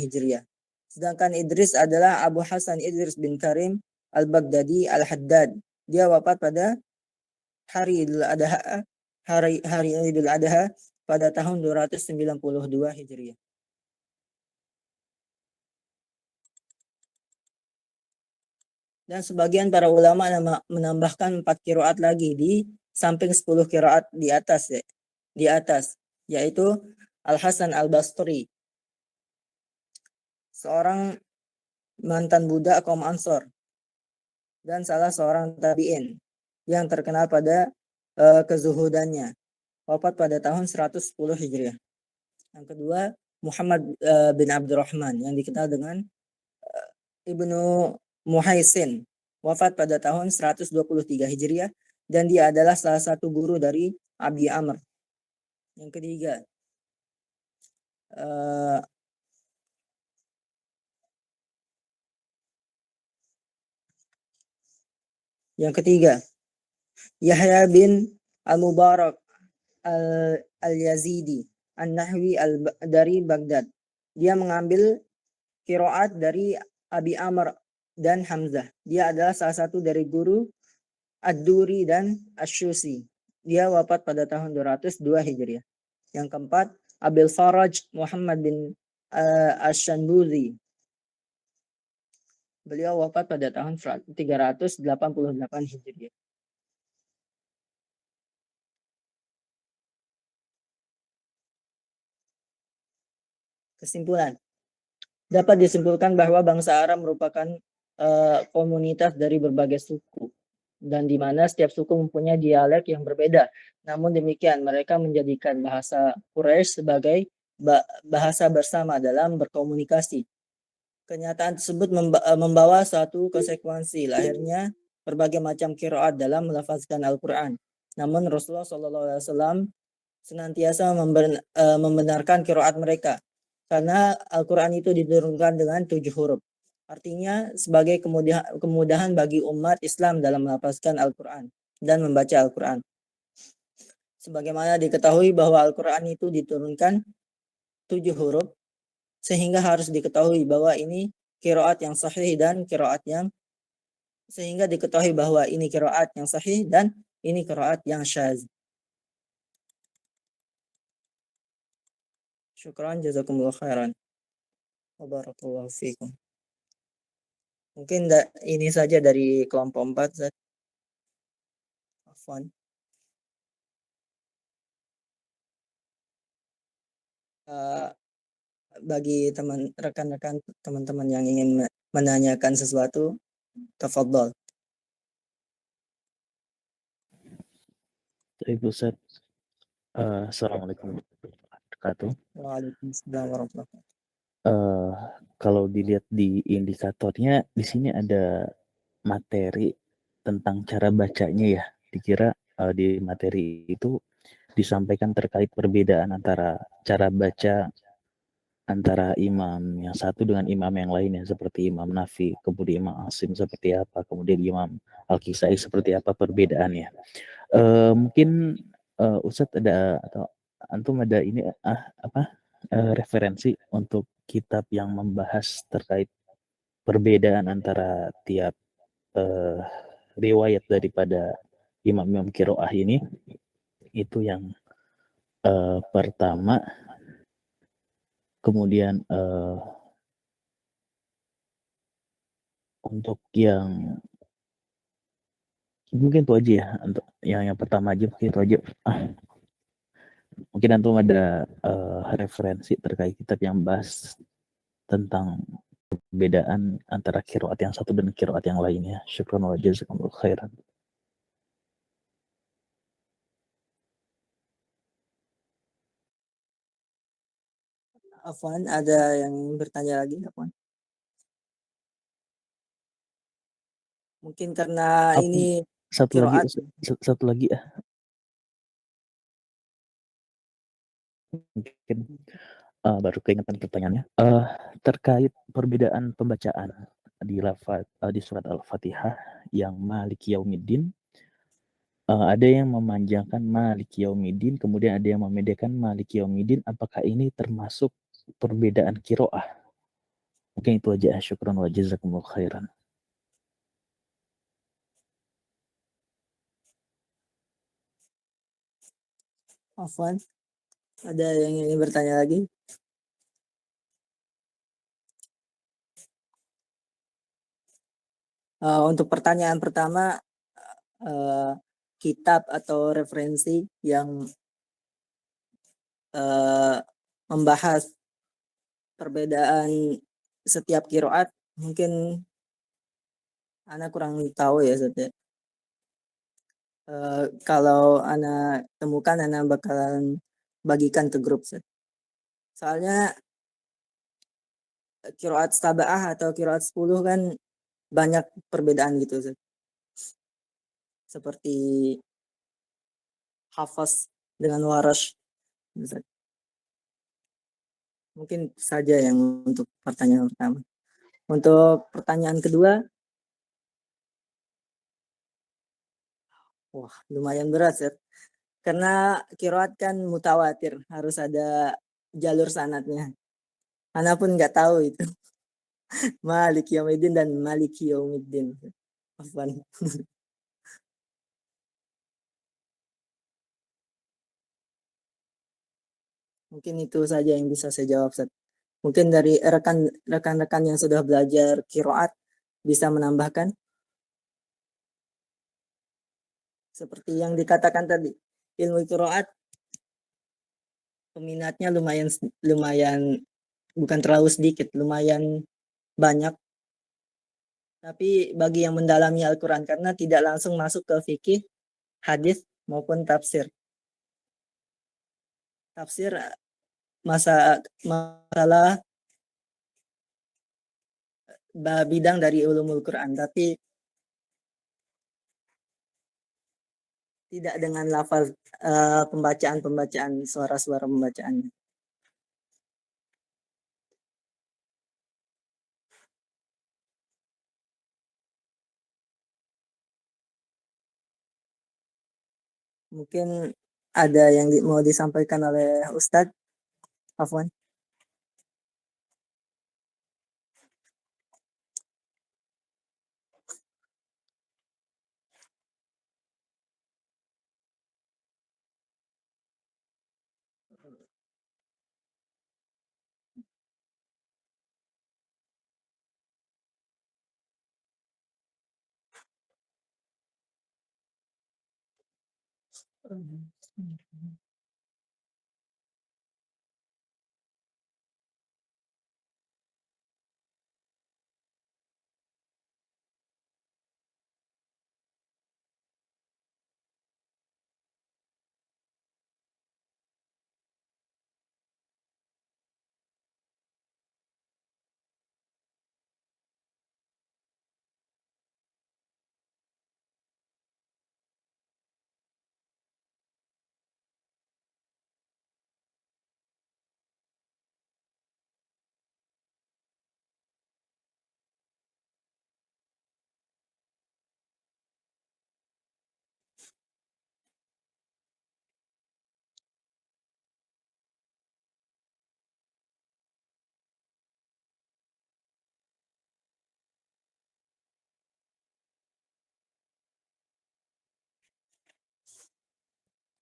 Hijriah. Sedangkan Idris adalah Abu Hasan Idris bin Karim Al-Baghdadi Al-Haddad. Dia wafat pada hari Idul Adha pada tahun 292 Hijriah. Dan sebagian para ulama menambahkan 4 qiraat lagi di samping 10 qiraat di atas. yaitu Al-Hasan Al-Basri, seorang mantan budak kaum Ansor dan salah seorang tabi'in yang terkenal pada kezuhudannya, wafat pada tahun 110 Hijriah. Yang kedua, Muhammad bin Abdurrahman yang dikenal dengan Ibnu Muhaisin, wafat pada tahun 123 Hijriah dan dia adalah salah satu guru dari Abi Amr. Yang ketiga, Yahya bin Al-Mubarak Al-Yazidi An-Nahwi dari Baghdad. Dia mengambil qiraat dari Abi Amr dan Hamzah. Dia adalah salah satu dari guru Ad-Duri dan Asy-Syusi. Dia wafat pada tahun 202 Hijriah. Yang keempat, Abil Faraj Muhammad bin Asy-Shanbuzi. Beliau wafat pada tahun 388 Hijriah. Kesimpulan. Dapat disimpulkan bahwa bangsa Arab merupakan komunitas dari berbagai suku, dan di mana setiap suku mempunyai dialek yang berbeda. Namun demikian, mereka menjadikan bahasa Quraisy sebagai bahasa bersama dalam berkomunikasi. Kenyataan tersebut membawa suatu konsekuensi lahirnya berbagai macam qiraat dalam melafazkan Al-Quran. Namun Rasulullah SAW senantiasa membenarkan qiraat mereka, karena Al-Quran itu diturunkan dengan 7 huruf. Artinya sebagai kemudahan bagi umat Islam dalam melafazkan Al-Quran dan membaca Al-Quran. Sebagaimana diketahui bahwa Al-Quran itu diturunkan 7 huruf, sehingga harus diketahui bahwa ini qiraat yang sahih dan qiraat yang sehingga diketahui bahwa ini qiraat yang sahih dan ini qiraat yang syadz. Syukran, jazakumullah khairan. Wa barakallahu fiikum. Mungkin ini saja dari kelompok 4. Afwan. Bagi rekan-rekan teman-teman yang ingin menanyakan sesuatu, tafadhol. Baik, Ustaz. Assalamualaikum warahmatullahi wabarakatuh. Waalaikumsalam warahmatullahi wabarakatuh. Kalau dilihat di indikatornya, di sini ada materi tentang cara bacanya ya. Dikira di materi itu disampaikan terkait perbedaan antara cara baca antara imam yang satu dengan imam yang lainnya, seperti Imam Nafi, kemudian Imam Asim seperti apa, kemudian Imam Al-Kisai seperti apa perbedaannya. Mungkin Ustadz ada atau antum ada ini referensi untuk kitab yang membahas terkait perbedaan antara tiap riwayat daripada imam-imam qiraah ini. Itu yang pertama. Kemudian untuk yang mungkin itu aja ya, untuk yang pertama aja mungkin itu aja. Mungkin antum ada referensi terkait kitab yang bahas tentang perbedaan antara qiraat yang satu dan qiraat yang lainnya. Syukran wa jazakumullah khairan. Afwan, ada yang bertanya lagi, Afwan? Mungkin karena ini satu qiraat. lagi ya. Mungkin baru keingetan pertanyaannya. Terkait perbedaan pembacaan di surat Al-Fatihah yang Maliki Yaumiddin, ada yang memanjangkan Maliki Yaumiddin, kemudian ada yang membedakan Maliki Yaumiddin. Apakah ini termasuk perbedaan qiraah? Mungkin itu aja. Syukran wa jazakumullah khairan. Afwan, ada yang ingin bertanya lagi? Untuk pertanyaan pertama, kitab atau referensi yang eh, membahas perbedaan setiap kiroat, mungkin Ana kurang tahu ya Ustaz ya. Kalau Ana temukan, Ana bakalan bagikan ke grup Ustaz. Soalnya kiroat sab'ah atau kiroat 10 kan banyak perbedaan gitu Ustaz. Seperti Hafaz dengan Warash Ustaz. Mungkin saja yang untuk pertanyaan pertama. Untuk pertanyaan kedua, wah lumayan berat Ustaz. Karena kiroat kan mutawatir, harus ada jalur sanadnya. Ana pun nggak tahu itu. Maliki Yaumiddin dan Maliki Yaumiddin. Afwan. Mungkin itu saja yang bisa saya jawab, Ustaz. Mungkin dari rekan-rekan yang sudah belajar kiroat bisa menambahkan seperti yang dikatakan tadi. Ilmu kiroat peminatnya lumayan bukan terlalu sedikit, lumayan banyak. Tapi bagi yang mendalami Al-Quran karena tidak langsung masuk ke fikih, hadis maupun tafsir. Tafsir masalah bidang dari ulumul Quran, tapi tidak dengan lafaz pembacaan suara-suara pembacaannya. Mungkin ada yang mau disampaikan oleh Ustadz Afwan.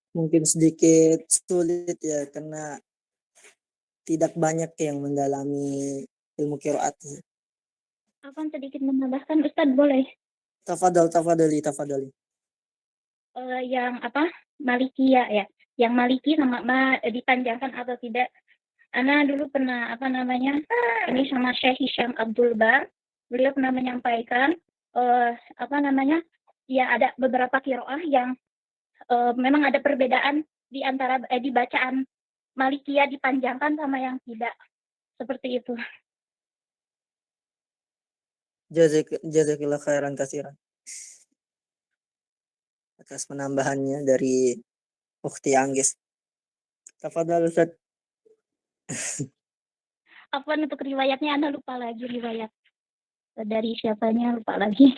Mungkin sedikit sulit ya karena tidak banyak yang mendalami ilmu qiraat. Afwan sedikit menambahkan, Ustadz boleh? Tafadhali. Yang apa? Malikia ya. Yang Maliki sama dipanjangkan atau tidak? Ana dulu pernah ini sama Syekh Hisham Abdul Bar. Beliau pernah menyampaikan ya ada beberapa kiroah yang memang ada perbedaan di antara di bacaan Malikia dipanjangkan sama yang tidak. Seperti itu. Jazakillah khairan katsiran atas penambahannya dari Ukhti Anggis. Tafadhal Ustaz. Afwan untuk riwayatnya Anda lupa lagi riwayat dari siapanya lupa lagi.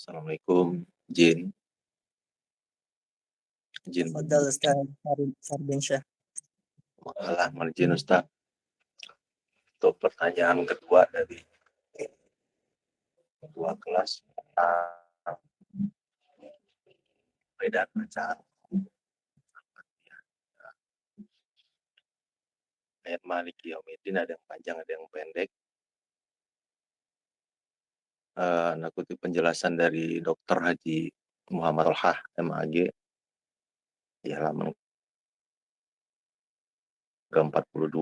Assalamualaikum, Jin. Tafadhal Ustaz Fardin Syah. Malah Jin Ustaz. Untuk pertanyaan kedua dari ketua kelas perbedaan bacaan ayat Maliki Yaumiddin ada yang panjang ada yang pendek. Nakuti penjelasan dari Dr. Haji Muhammad Al-Hah MAG di halaman ke-42,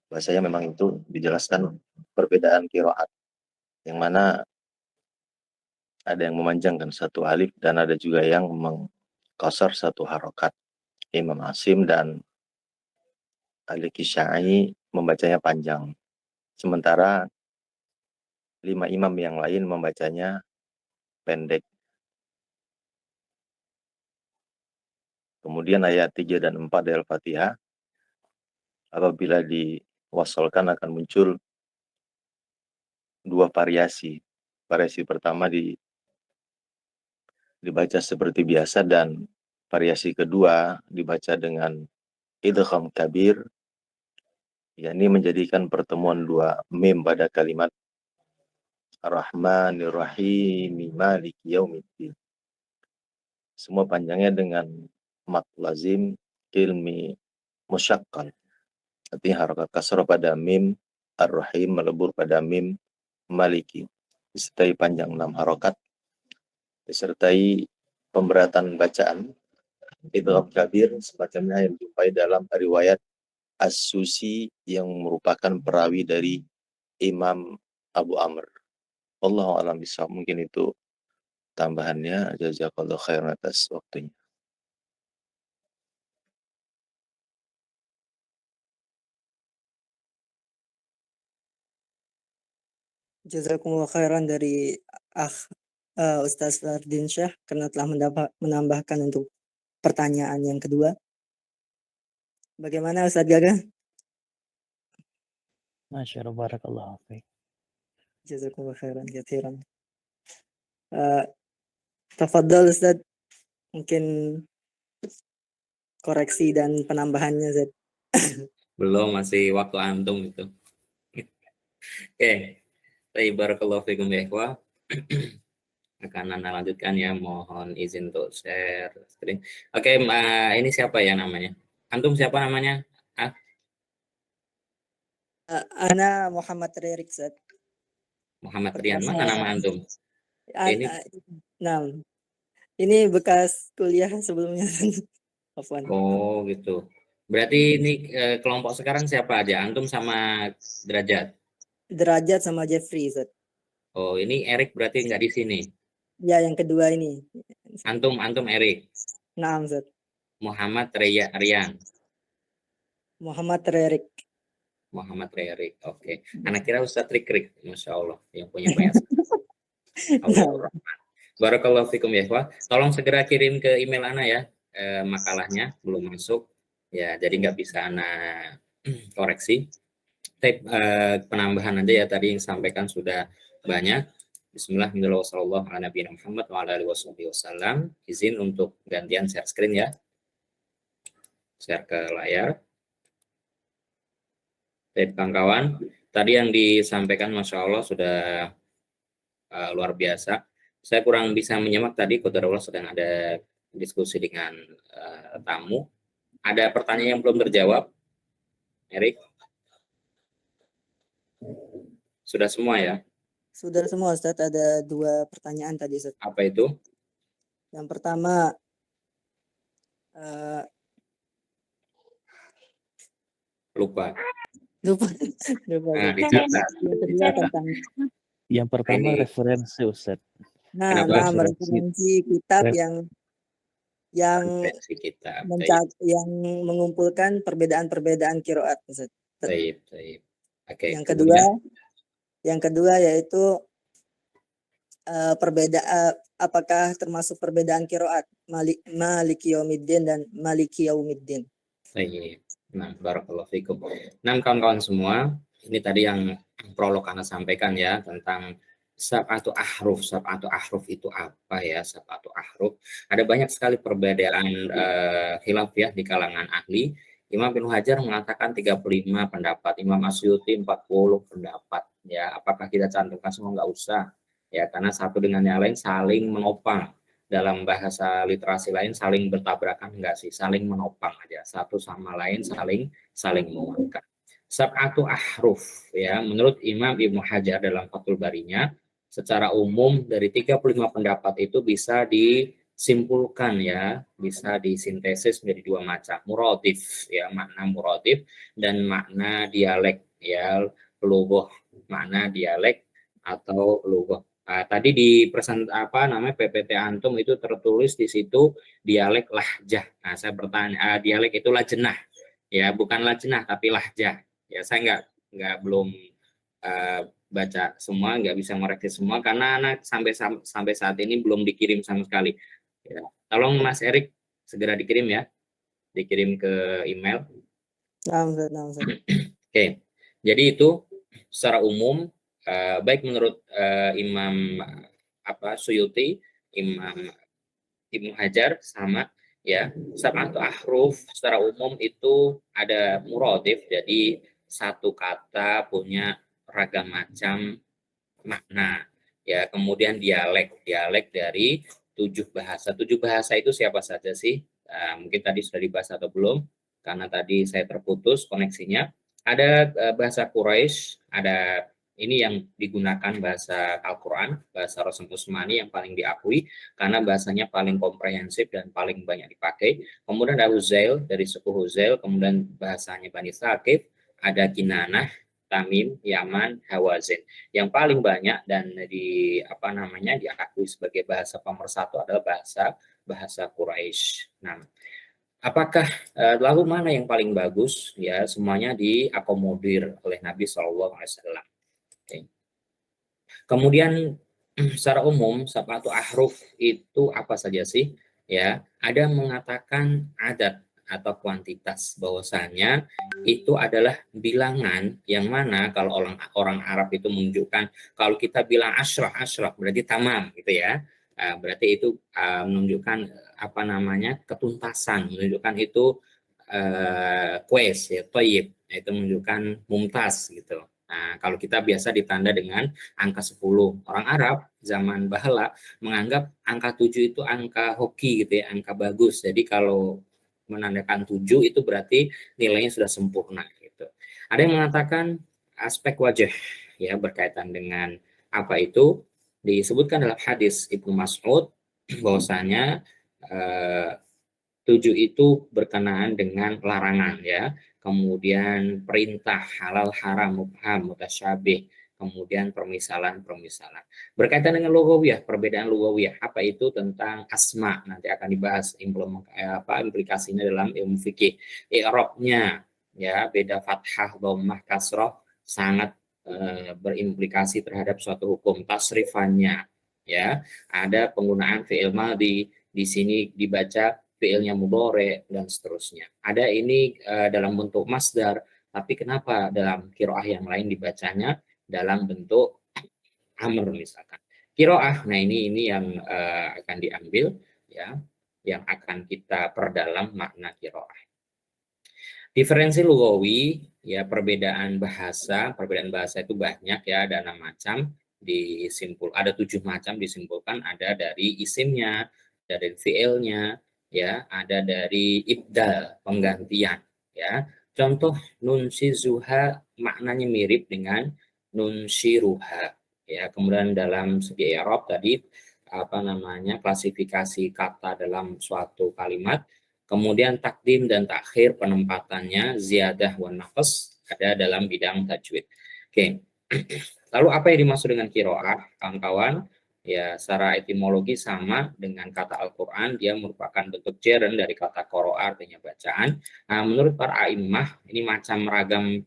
bahasanya memang itu dijelaskan perbedaan qiraat, yang mana ada yang memanjangkan satu alif dan ada juga yang mengqasar satu harokat. Imam Asim dan Al-Kisai membacanya panjang, sementara 5 imam yang lain membacanya pendek. Kemudian ayat 3 dan 4 dari Al-Fatihah apabila diwasalkan akan muncul dua variasi. Variasi pertama dibaca seperti biasa dan variasi kedua dibaca dengan idgham kabir, yakni menjadikan pertemuan dua mim pada kalimat Ar-Rahmanir Rahim Maliki Yaumiddin. Semua panjangnya dengan mat lazim ilmi musyaqqal. Artinya harokat kasrah pada mim Ar-Rahim melebur pada mim Maliki, disertai panjang 6 harokat, disertai pemberatan bacaan idgham kabir semacamnya yang dijumpai dalam riwayat As-Susi yang merupakan perawi dari Imam Abu Amr. Wallahu a'lam bishawab. Mungkin itu tambahannya. Jazakallahu khairan atas waktunya. Jazakumullah khairan dari Ustaz Fardin Syah karena telah menambahkan untuk pertanyaan yang kedua. Bagaimana Ustaz Gaga? Masya Allah, barakallahu fiik. Jazakumullah khairan katsiran. Tafadhal Ustaz, mungkin koreksi dan penambahannya Ustaz. Belum, masih waktu antum itu. Oke. Baik, barakallahu fikum ya ikhwah. Akan Anda lanjutkan ya, mohon izin untuk share screen. Oke, ini siapa ya namanya? Antum siapa namanya? Ana Muhammad Rerik Ustaz. Muhammad Rian. Mana nama antum? Ini ini bekas kuliah sebelumnya. Afwan. Oh, gitu. Berarti ini kelompok sekarang siapa aja? Antum sama Derajat? Derajat sama Jeffrey Ustaz. Oh, ini Erik berarti nggak di sini. Ya, yang kedua ini. Antum Erik. Naam Ustaz. Muhammad Rian. Muhammad Rerik. Muhammad Rerik. Oke. Anak kira Ustaz Rikrik, Masya Allah, yang punya banyak. Barakallahu fikum ya ikhwah. Tolong segera kirim ke email Ana ya, makalahnya belum masuk. Ya, jadi nggak bisa Ana koreksi. Penambahan aja ya, tadi yang sampaikan sudah banyak. Bismillahirrahmanirrahim. Izin untuk gantian share screen ya. Share ke layar. Baik kawan-kawan, tadi yang disampaikan Masya Allah sudah luar biasa. Saya kurang bisa menyimak tadi, qadarullah sedang ada diskusi dengan tamu. Ada pertanyaan yang belum terjawab, Erik? Sudah semua ya? Sudah semua Ustaz, ada 2 pertanyaan tadi Ustaz. Apa itu? Yang pertama, Lupa. Nah, dicatat. Yang pertama Ini. referensi Ustaz. Nah, referensi kitab yang kitab. yang mengumpulkan perbedaan-perbedaan qiraat Ustaz. Baik. Oke. Yang kedua yaitu perbedaan apakah termasuk perbedaan qiraat Maliki Yaumiddin dan Maliki Yaumiddin. Baik. Nah, barakallahu fikum. Nah, kawan-kawan semua, ini tadi yang prolog Anda sampaikan ya tentang sab'atu ahruf. Sab'atu ahruf itu apa ya? Sab'atu ahruf. Ada banyak sekali perbedaan khilaf ya di kalangan ahli. Imam Ibnu Hajar mengatakan 35 pendapat, Imam Asyuti 40 pendapat. Ya, apakah kita cantumkan semua? Nggak usah. Ya, karena satu dengan yang lain saling menopang. Dalam bahasa literasi lain saling bertabrakan, enggak sih, saling menopang aja, satu sama lain saling menguatkan. Sab'atu ahruf ya, menurut Imam Ibnu Hajar dalam Fathul Barinya, secara umum dari 35 pendapat itu bisa disimpulkan ya, bisa disintesis menjadi dua macam, muradif ya, makna muradif dan makna dialek ya, lughah, makna dialek atau lughah. Tadi di PPT antum itu tertulis di situ dialek lahjah. Nah, saya bertanya, dialek itu lajnah ya, bukan lajnah tapi lahjah. Ya, saya belum baca semua, nggak bisa ngoreksi semua karena anak sampai saat ini belum dikirim sama sekali. Ya, tolong Mas Erik segera dikirim ya, dikirim ke email. Nah, Ustaz. Oke, jadi itu secara umum baik menurut Imam Suyuti, Imam Ibnu Hajar sama ya, sab'atu ahruf secara umum itu ada muradif, jadi satu kata punya ragam macam makna ya. Kemudian dialek dari 7 bahasa. 7 bahasa itu siapa saja sih? Mungkin tadi sudah dibahas atau belum, karena tadi saya terputus koneksinya. Ada bahasa Quraisy, ada ini yang digunakan bahasa Al-Quran, bahasa Rasul Usmani yang paling diakui karena bahasanya paling komprehensif dan paling banyak dipakai. Kemudian ada Huzail dari suku Huzail, kemudian bahasanya Bani Thaqif, ada Kinanah, Tamim, Yaman, Hawazin. Yang paling banyak dan diakui sebagai bahasa pemersatu adalah bahasa Quraisy. Nah, apakah lalu mana yang paling bagus? Ya, semuanya diakomodir oleh Nabi SAW. Okay. Kemudian secara umum sab'atu ahruf itu apa saja sih? Ya, ada mengatakan adat atau kuantitas, bahwasanya itu adalah bilangan yang mana kalau orang Arab itu menunjukkan, kalau kita bilang asyraf berarti tamam gitu ya. Berarti itu menunjukkan ketuntasan, menunjukkan itu kues ya, toyib, itu menunjukkan mumtaz gitu. Nah, kalau kita biasa ditanda dengan angka 10. Orang Arab zaman Bahala menganggap angka 7 itu angka hoki gitu ya, angka bagus. Jadi kalau menandakan 7 itu berarti nilainya sudah sempurna gitu. Ada yang mengatakan aspek wajah ya, berkaitan dengan apa itu disebutkan dalam hadis Ibnu Mas'ud bahwasanya 7 itu berkenaan dengan larangan ya, kemudian perintah, halal haram, mubham, mutasyabih, kemudian permisalan. Berkaitan dengan lugawiyah, perbedaan lugawiyah, apa itu tentang asma, nanti akan dibahas implikasinya dalam ilmu fikih. I'rabnya ya, beda fathah, dhammah, kasrah sangat berimplikasi terhadap suatu hukum. Tasrifannya ya, ada penggunaan fi'il madhi, di sini dibaca fi'ilnya mudhari dan seterusnya. Ada ini dalam bentuk masdar, tapi kenapa dalam qiraah yang lain dibacanya dalam bentuk amr misalkan. Qiraah, nah ini yang akan diambil ya, yang akan kita perdalam makna qiraah. Diferensi lugawi ya, perbedaan bahasa itu banyak ya, ada 6 macam ada 7 macam disimpulkan, ada dari isimnya, dari fi'ilnya ya, ada dari ibdal, penggantian ya. Contoh nunsizuha maknanya mirip dengan nunsiruha ya. Kemudian dalam segi i'rab tadi klasifikasi kata dalam suatu kalimat. Kemudian takdim dan takhir penempatannya, ziyadah wa naqs ada dalam bidang tajwid. Oke. Lalu apa yang dimaksud dengan qiraah, kawan-kawan? Ya, secara etimologi sama dengan kata Al-Qur'an, dia merupakan bentuk jeren dari kata qiraah, artinya bacaan. Nah, menurut para a'immah, ini macam ragam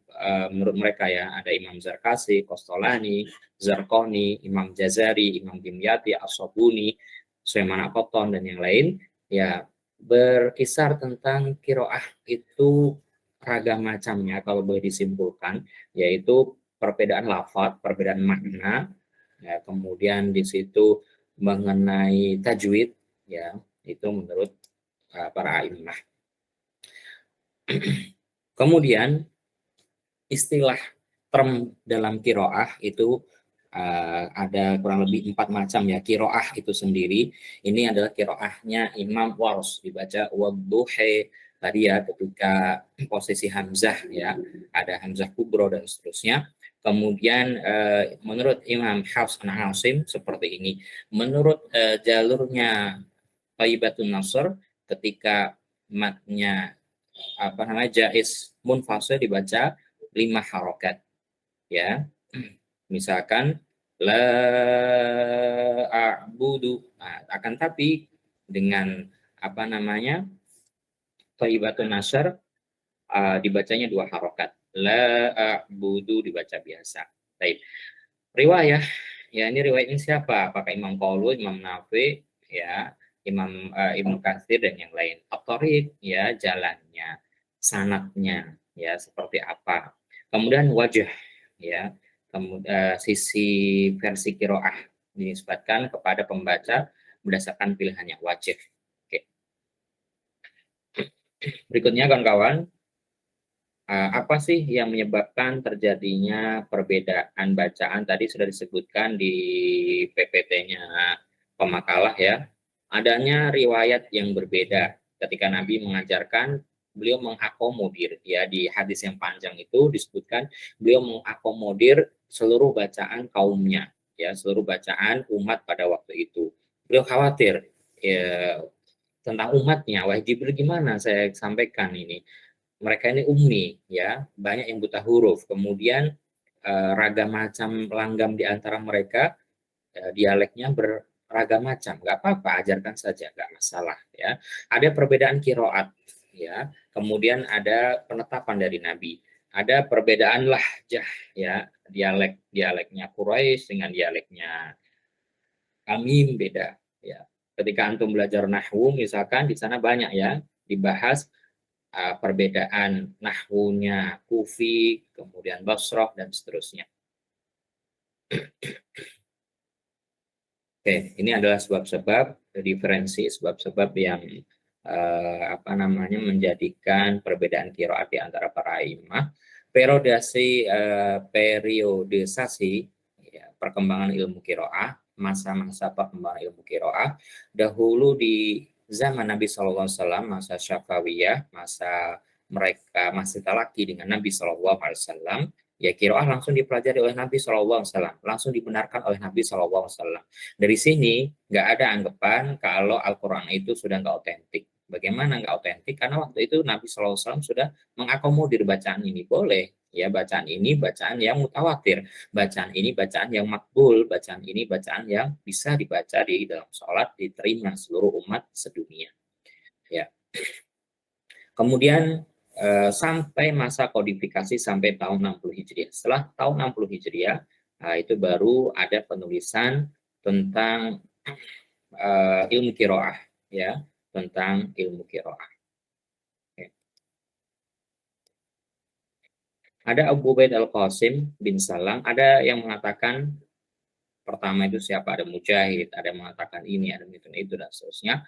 menurut mereka ya, ada Imam Zarkasi, Qostolani, Zarqani, Imam Jazari, Imam Dimyati, As-Sabuni, Sulaiman Al-Qattan dan yang lain, ya berkisar tentang qiraah itu ragam macamnya kalau boleh disimpulkan, yaitu perbedaan lafaz, perbedaan makna, ya, kemudian di situ mengenai tajwid, ya, itu menurut para a'immah. Kemudian istilah term dalam qiraah itu ada kurang lebih 4 macam ya. Qiraah itu sendiri, ini adalah qiraahnya Imam Warsh, dibaca wadduhi tadi ya, ketika posisi hamzah ya, ada hamzah kubro dan seterusnya. Kemudian menurut Imam Hafs an Asim seperti ini. Menurut jalurnya Thayyibatun Nasr, ketika matnya jaiz munfasil dibaca 5 harokat, ya. Misalkan la a'budu. Nah, akan tapi dengan Thayyibatun Nasr dibacanya 2 harokat. La a'budu dibaca biasa. Baik. Riwayah, ya ini riwayatnya siapa? Apakah Imam Qaulu, Imam Nafi, ya, Imam Ibnu Katsir dan yang lain. At-Thariq, ya, jalannya, sanadnya, ya, seperti apa. Kemudian wajah, ya, kemudian sisi versi qiraah dinisbatkan kepada pembaca berdasarkan pilihannya wajah. Oke. Berikutnya kawan-kawan, apa sih yang menyebabkan terjadinya perbedaan bacaan? Tadi sudah disebutkan di PPT-nya pemakalah, ya. Adanya riwayat yang berbeda. Ketika Nabi mengajarkan, beliau mengakomodir, ya, di hadis yang panjang itu disebutkan beliau mengakomodir seluruh bacaan kaumnya, ya, seluruh bacaan umat pada waktu itu. Beliau khawatir, ya, tentang umatnya. Wahai Jibril, gimana saya sampaikan ini? Mereka ini ummi, ya, banyak yang buta huruf. Kemudian ragam macam langgam di antara mereka, dialeknya beragam macam. Nggak apa-apa, ajarkan saja, nggak masalah, ya. Ada perbedaan kiroat, ya. Kemudian ada penetapan dari Nabi. Ada perbedaan lahjah, ya, dialeknya Quraisy dengan dialeknya kami beda, ya. Ketika antum belajar nahwu, misalkan di sana banyak, ya, dibahas perbedaan nahwunya Kufi, kemudian Basrah, dan seterusnya. Oke, ini adalah sebab-sebab diferensi, sebab-sebab yang menjadikan perbedaan qiraat di antara para imam. Periodisasi, ya, perkembangan ilmu qiraah, masa-masa perkembangan ilmu qiraah, dahulu di zaman Nabi SAW, masa Syafawiyah, masa mereka masih talaki dengan Nabi SAW, ya, qiraah langsung dipelajari oleh Nabi SAW, langsung dibenarkan oleh Nabi SAW. Dari sini nggak ada anggapan kalau Al-Quran itu sudah nggak otentik. Bagaimana nggak otentik? Karena waktu itu Nabi SAW sudah mengakomodir bacaan ini. Boleh, ya, bacaan ini bacaan yang mutawatir, bacaan ini bacaan yang makbul, bacaan ini bacaan yang bisa dibaca di dalam sholat, diterima seluruh umat sedunia, ya. Kemudian sampai masa kodifikasi sampai tahun 60 Hijriah. Setelah tahun 60 Hijriah, itu baru ada penulisan tentang ilmu qiraah, ya, tentang ilmu qiraah. Okay. Ada Abu Ubaid Al-Qasim bin Salam, ada yang mengatakan pertama itu siapa? Ada Mujahid, ada yang mengatakan ini, ada itu dan seterusnya.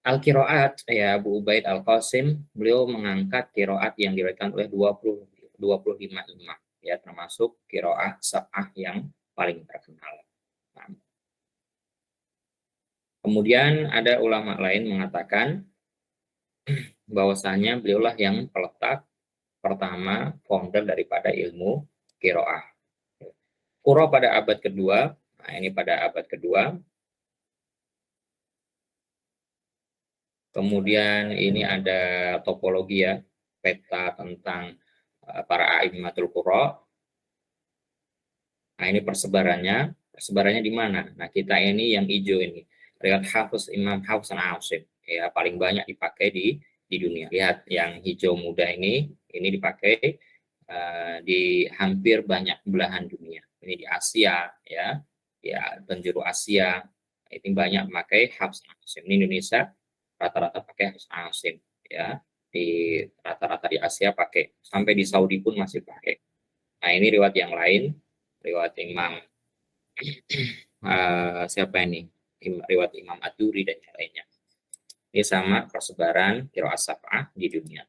Al-Qiraat, ya, Abu Ubaid Al-Qasim, beliau mengangkat qiraat yang diriwayatkan oleh 25 imam, ya, termasuk qiraah sab'ah yang paling terkenal. Nah, kemudian ada ulama lain mengatakan bahwasanya beliaulah yang peletak pertama, founder daripada ilmu qiraah. Qura pada abad kedua, nah ini pada abad kedua. Kemudian ini ada topologi, ya, peta tentang para a'immatul qura. Nah, ini persebarannya di mana? Nah, kita ini yang hijau ini, riwayat Hafiz Imam Hafs an Asim, ya, paling banyak dipakai di dunia. Lihat yang hijau muda ini dipakai di hampir banyak belahan dunia. Ini di Asia, ya, penjuru Asia, ini banyak memakai Hafs an Asim. Ini Indonesia rata-rata pakai Hafs an Asim, ya, di rata-rata di Asia pakai, sampai di Saudi pun masih pakai. Nah, ini riwayat yang lain, riwayat Imam siapa ini? Riwayat Imam Ad-Duri dan yang lainnya. Ini sama persebaran qiraat sab'ah di dunia.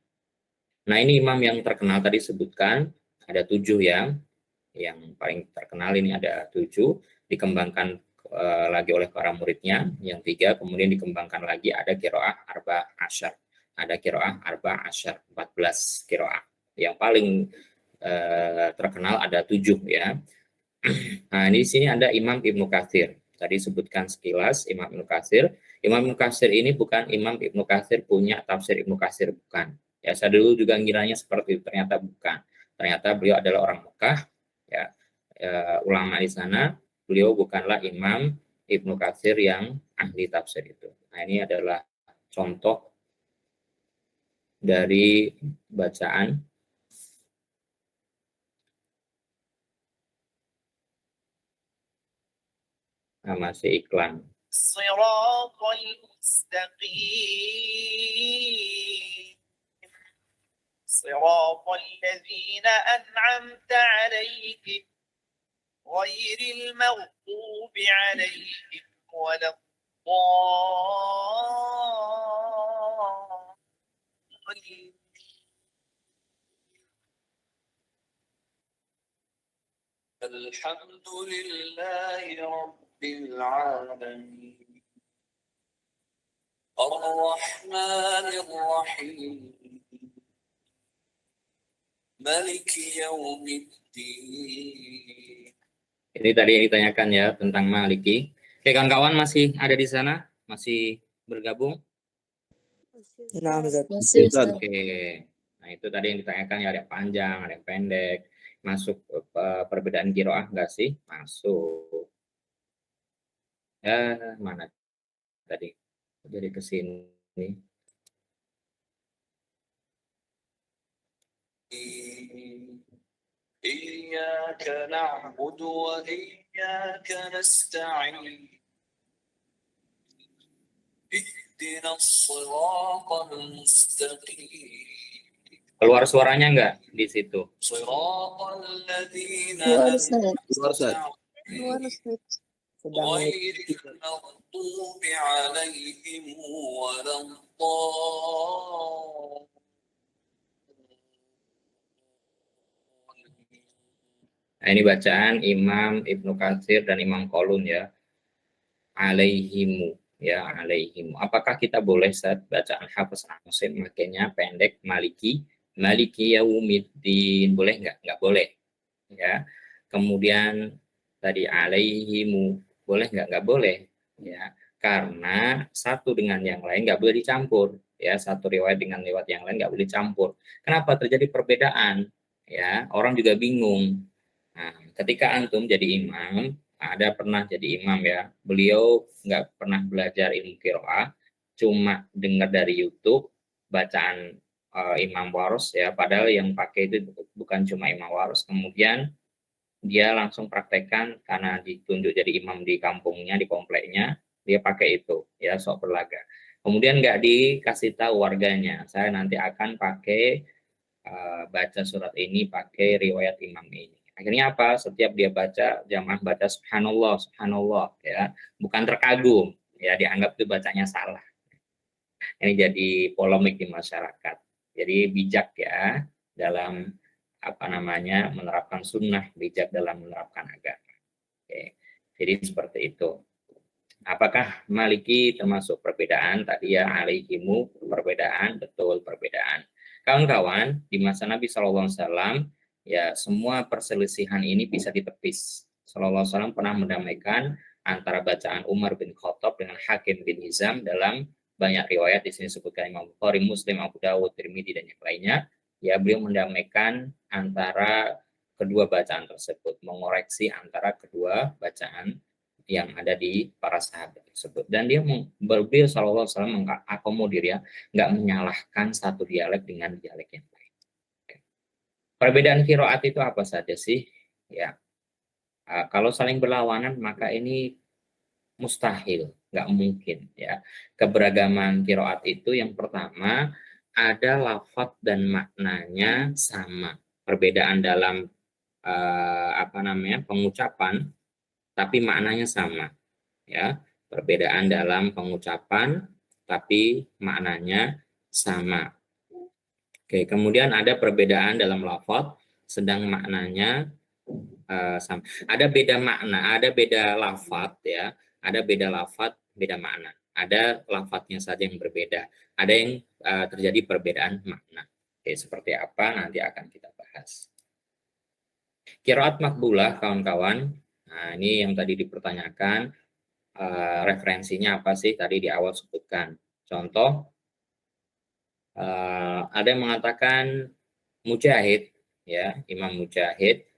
Nah, ini imam yang terkenal tadi sebutkan, ada 7 yang paling terkenal ini ada 7, dikembangkan lagi oleh para muridnya, yang 3 kemudian dikembangkan lagi, ada qiraah arba' asyar. Ada qiraah arba' asyar, 14 qiraah. Yang paling terkenal ada 7 ya. Nah, di sini ada Imam Ibnu Katsir. Tadi sebutkan sekilas Imam Ibnu Katsir. Imam Ibnu Katsir ini bukan Imam Ibnu Katsir punya tafsir Ibnu Katsir, bukan. Ya, saya dulu juga ngiranya seperti itu, ternyata bukan. Ternyata beliau adalah orang Mekah, ya, ulama di sana. Beliau bukanlah Imam Ibnu Katsir yang ahli tafsir itu. Nah, ini adalah contoh dari bacaan. Nah, masih iklan. صراط الذين أنعمت عليهم غير المغضوب عليهم ولا الضالين. الحمد لله رب العالمين الرحمن الرحيم مالك يوم الدين. Ini tadi yang ditanyakan ya tentang Maliki. Oke, kawan-kawan masih ada di sana? Masih bergabung? Nah, Ustaz. Masih Ustaz. Oke. Nah, itu tadi yang ditanyakan ya, ada yang panjang, ada yang pendek. Masuk perbedaan qiraah enggak sih? Masuk. Ya, mana tadi? Jadi ke sini. إياك نعبد وإياك نستعين اهدنا الصراط المستقيم. Keluar suaranya enggak di situ? صراط الذين Keluar Ustaz. Keluar, Ustaz. Keluar Ustaz. Sedang غير المغضوب عليهم ولا الضالين. Nah, ini bacaan Imam Ibnu Katsir dan Imam Qalun ya. Alaihimu ya, alaihimu. Apakah kita boleh saat bacaan Hafiz Asim makanya pendek Maliki yaumiddin, boleh enggak? Enggak boleh. Ya. Kemudian tadi alaihimu, boleh enggak? Enggak boleh. Ya. Karena satu dengan yang lain enggak boleh dicampur. Ya, satu riwayat dengan riwayat yang lain enggak boleh dicampur. Kenapa terjadi perbedaan? Ya, orang juga bingung. Nah, ketika antum jadi imam, ada pernah jadi imam ya, beliau nggak pernah belajar ilmu qiraah, cuma dengar dari YouTube bacaan Imam Warus ya, padahal yang pakai itu bukan cuma Imam Warus. Kemudian dia langsung praktekkan karena ditunjuk jadi imam di kampungnya, di kompleknya, dia pakai itu ya, sok berlaga. Kemudian nggak dikasih tahu warganya, saya nanti akan pakai baca surat ini pakai riwayat imam ini. Akhirnya apa? Setiap dia baca, jamaah baca subhanallah, subhanallah ya, bukan terkagum ya, dianggap itu bacanya salah. Ini jadi polemik di masyarakat. Jadi bijak ya dalam menerapkan sunnah, bijak dalam menerapkan agama. Oke. Jadi seperti itu. Apakah Maliki termasuk perbedaan? Tadi ya, alaihimu perbedaan, betul perbedaan. Kawan-kawan, di masa Nabi SAW, ya semua perselisihan ini bisa ditepis. SAW pernah mendamaikan antara bacaan Umar bin Khattab dengan Hakim bin Hizam dalam banyak riwayat, di sini sebutkan Imam Bukhari, Muslim, Abu Dawud, Tirmidzi dan yang lainnya. Ya, beliau mendamaikan antara kedua bacaan tersebut, mengoreksi antara kedua bacaan yang ada di para sahabat tersebut. Dan dia beliau sallallahu alaihi wasallam mengakomodir ya, nggak menyalahkan satu dialek dengan dialek yang lain. Perbedaan qiraat itu apa saja sih? Ya, kalau saling berlawanan maka ini mustahil, nggak mungkin ya. Keberagaman qiraat itu yang pertama ada lafadz dan maknanya sama. Perbedaan dalam pengucapan tapi maknanya sama ya, perbedaan dalam pengucapan tapi maknanya sama. Oke, kemudian ada perbedaan dalam lafadz sedang maknanya sama. Ada beda makna, ada beda lafadz ya, ada beda lafadz, beda makna. Ada lafadznya saja yang berbeda, ada yang terjadi perbedaan makna. Oke, seperti apa nanti akan kita bahas. Qiraat makbulah kawan-kawan. Nah, ini yang tadi dipertanyakan, referensinya apa sih? Tadi di awal sebutkan. Contoh, ada yang mengatakan Mujahid, ya, Imam Mujahid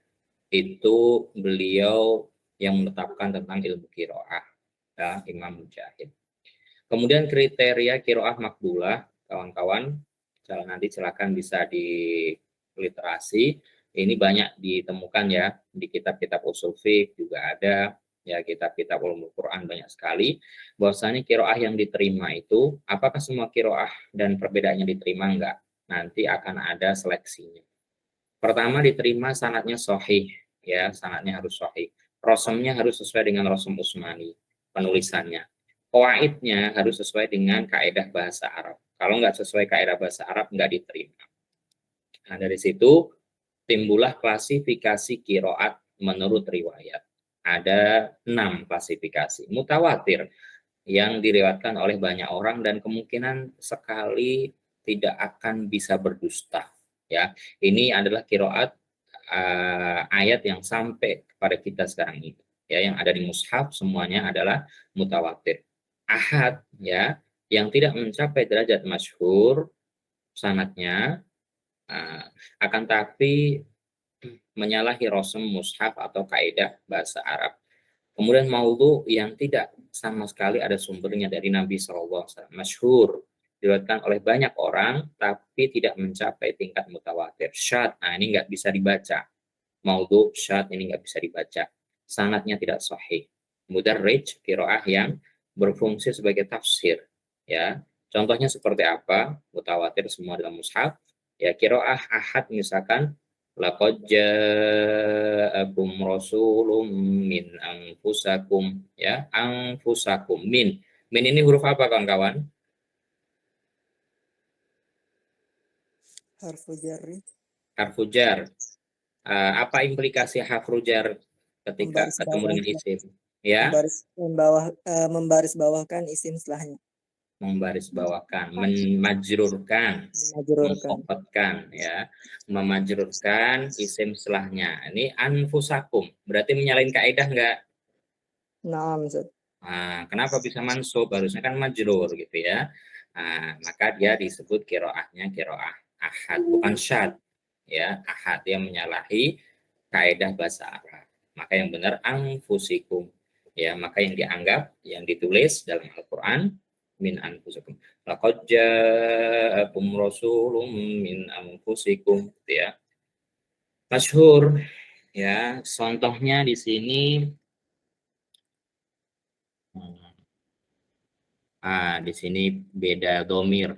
itu beliau yang menetapkan tentang ilmu qiraah, ya, Imam Mujahid. Kemudian kriteria qiraah makbulah, kawan-kawan, nanti silakan bisa di literasi. Ini banyak ditemukan ya di kitab-kitab usul fiqh juga ada, ya kitab-kitab ulumul Quran banyak sekali. Bahwasanya qiraah yang diterima itu, apakah semua qiraah dan perbedaannya diterima? Enggak. Nanti akan ada seleksinya. Pertama, diterima sanadnya sahih, ya sanadnya harus sahih. Rosomnya harus sesuai dengan rosom Utsmani, penulisannya. Qawaidnya harus sesuai dengan kaidah bahasa Arab. Kalau nggak sesuai kaidah bahasa Arab, nggak diterima. Nah, dari situ timbullah klasifikasi qiraat menurut riwayat. Ada 6 klasifikasi. Mutawatir, yang diriwayatkan oleh banyak orang dan kemungkinan sekali tidak akan bisa berdusta. Ya, ini adalah qiraat ayat yang sampai kepada kita sekarang ini. Ya, yang ada di mushaf semuanya adalah mutawatir. Ahad, ya, yang tidak mencapai derajat masyhur sanadnya, akan tapi menyalahi rosem mushaf atau kaidah bahasa Arab. Kemudian maudhu yang tidak sama sekali ada sumbernya dari Nabi SAW, masyhur, diriwayatkan oleh banyak orang, tapi tidak mencapai tingkat mutawatir. Syad, nah ini nggak bisa dibaca. Maudhu, syad, ini nggak bisa dibaca. Sanadnya tidak sahih. Mudarrij, qiraah yang berfungsi sebagai tafsir. Ya, contohnya seperti apa? Mutawatir semua dalam mushaf. Ya, qiraah ahad misalkan, laqad ja'akum rasulun min anfusakum, ya, anfusakum, min. Min ini huruf apa kawan-kawan? Harfu jarri. Harfu jar. Apa implikasi harfu jar ketika Membaris ketemu bawah. dengan isim? Ya, Membarisbawahkan isim setelahnya. membarisbawahkan, memajrurkan, Majrurkan. mengkopatkan, ya, memajrurkan isim setelahnya. Ini anfusakum, berarti menyalahin kaidah enggak? Naam, Ustaz. Nah, kenapa bisa mansub? Harusnya kan majrur gitu ya. Nah, maka dia disebut qiraahnya qiraah ahad, bukan syad. Ya, ahad, dia menyalahi kaidah bahasa Arab. Maka yang benar anfusikum. Ya, maka yang dianggap, yang ditulis dalam Al-Qur'an min anfusikum. Laqad ja'akum rasulun min anfusikum, gitu ya. Masyhur, ya. Contohnya di sini di sini beda domir.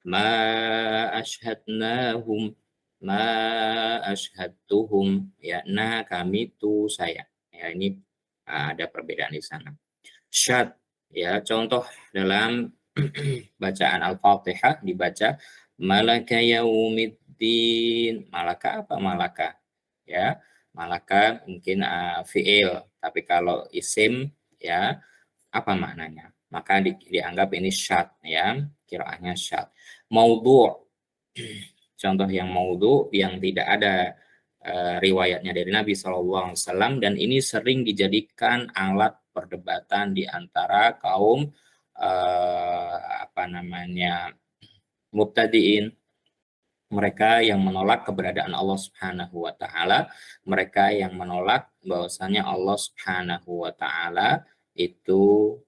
Ma asyhadnahum, ma asyhadtuhum, ya, nah kami itu saya. Ya, ini ada perbedaan di sana. Syad, ya, contoh dalam bacaan Al-Fatihah dibaca malaka yaumiddin. Malaka apa malaka? Ya, malaka mungkin fi'il, tapi kalau isim, ya, apa maknanya? Maka dianggap ini syad, ya, qiraahnya syad. Maudhu', contoh yang maudhu yang tidak ada riwayatnya dari Nabi SAW, dan ini sering dijadikan alat perdebatan di antara kaum mubtadiin, mereka yang menolak keberadaan Allah Subhanahu wa taala, mereka yang menolak bahwasanya Allah Subhanahu wa taala itu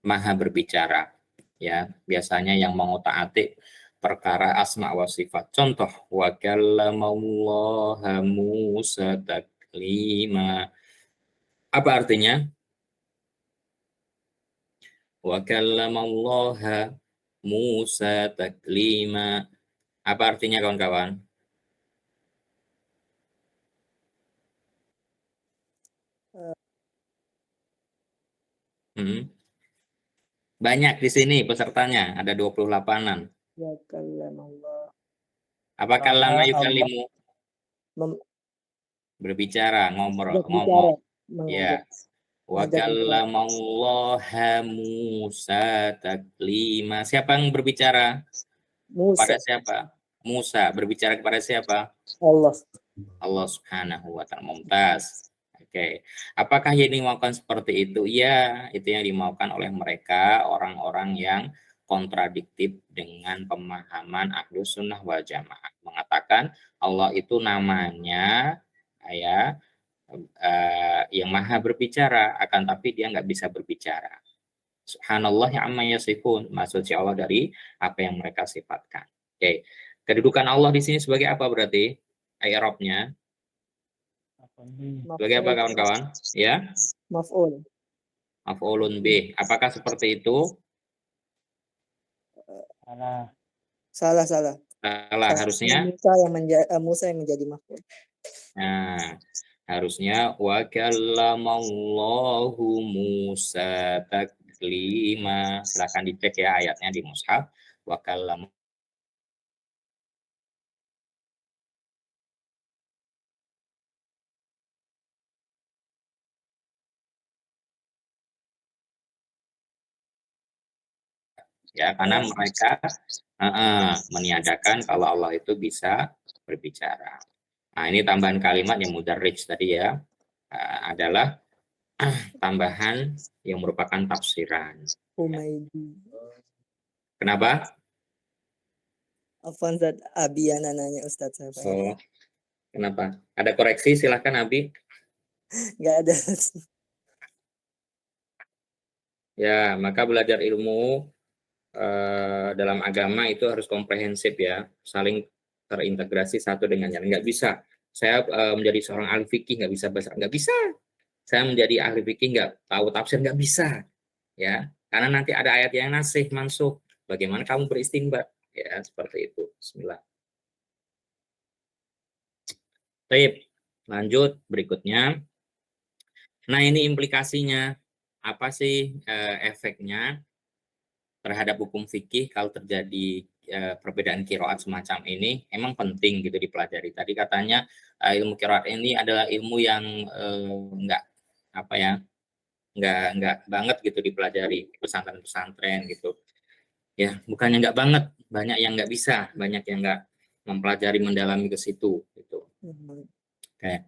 maha berbicara, ya, biasanya yang mengotak-atik perkara asma wa sifat. Contoh, wa kallamallaha Musa taklima. Apa artinya? Wa kallamallaha Musa taklima. Apa artinya kawan-kawan? Banyak di sini pesertanya, ada 28-an. Ya kallamallah. Apa kallama yukallimu? Berbicara, ngomong. Ya. Wa kallamallaha Musa taklima. Siapa yang berbicara? Musa. Pada siapa? Musa berbicara kepada siapa? Allah. Allah Subhanahu wa Ta'ala. Mumtaz. Oke. Apakah yang dimaukan seperti itu? Ya, itu yang dimaukan oleh mereka, orang-orang yang kontradiktif dengan pemahaman Ahlus Sunnah wal Jamaah. Mengatakan Allah itu namanya ya yang maha berbicara, akan tapi dia nggak bisa berbicara. Subhanallah ya amma yasifun. Maksud Allah dari apa yang mereka sifatkan. Oke. Kedudukan Allah di sini sebagai apa berarti? I'rabnya sebagai apa kawan-kawan? Ya, Maf'ul. maf'ulun bih. Apakah seperti itu? Salah. Salah, harusnya. Musa yang menjadi maf'ul. Nah, harusnya wa kallamallahu Musa taklima. Silakan dicek ya ayatnya di mushaf. Wa kallam ya, karena mereka meniadakan kalau Allah itu bisa berbicara. Nah, ini tambahan kalimat yang mudarrij tadi ya, adalah tambahan yang merupakan tafsiran. Humaydi. Kenapa? Afwan Zat, Abi yang nanya Ustadz saya. Oh, kenapa? Ada koreksi? Silahkan Abi. Nggak ada. Ya, maka belajar ilmu dalam agama itu harus komprehensif ya, saling terintegrasi satu dengan yang lain. Nggak bisa saya menjadi seorang ahli fikih nggak bisa bahasa, nggak bisa. Saya menjadi ahli fikih nggak tahu tafsir, nggak bisa ya, karena nanti ada ayat yang nasih mansuh. Bagaimana kamu beristinbat ya, seperti itu. Bismillah. Baik, lanjut berikutnya. Nah, ini implikasinya apa sih, efeknya terhadap hukum fikih kalau terjadi perbedaan qiraat semacam ini? Emang penting gitu dipelajari. Tadi katanya ilmu qiraat ini adalah ilmu yang enggak apa ya, enggak banget gitu dipelajari pesantren-pesantren gitu. Ya, bukannya enggak banget, banyak yang enggak bisa, banyak yang enggak mempelajari mendalami ke situ gitu. Oke.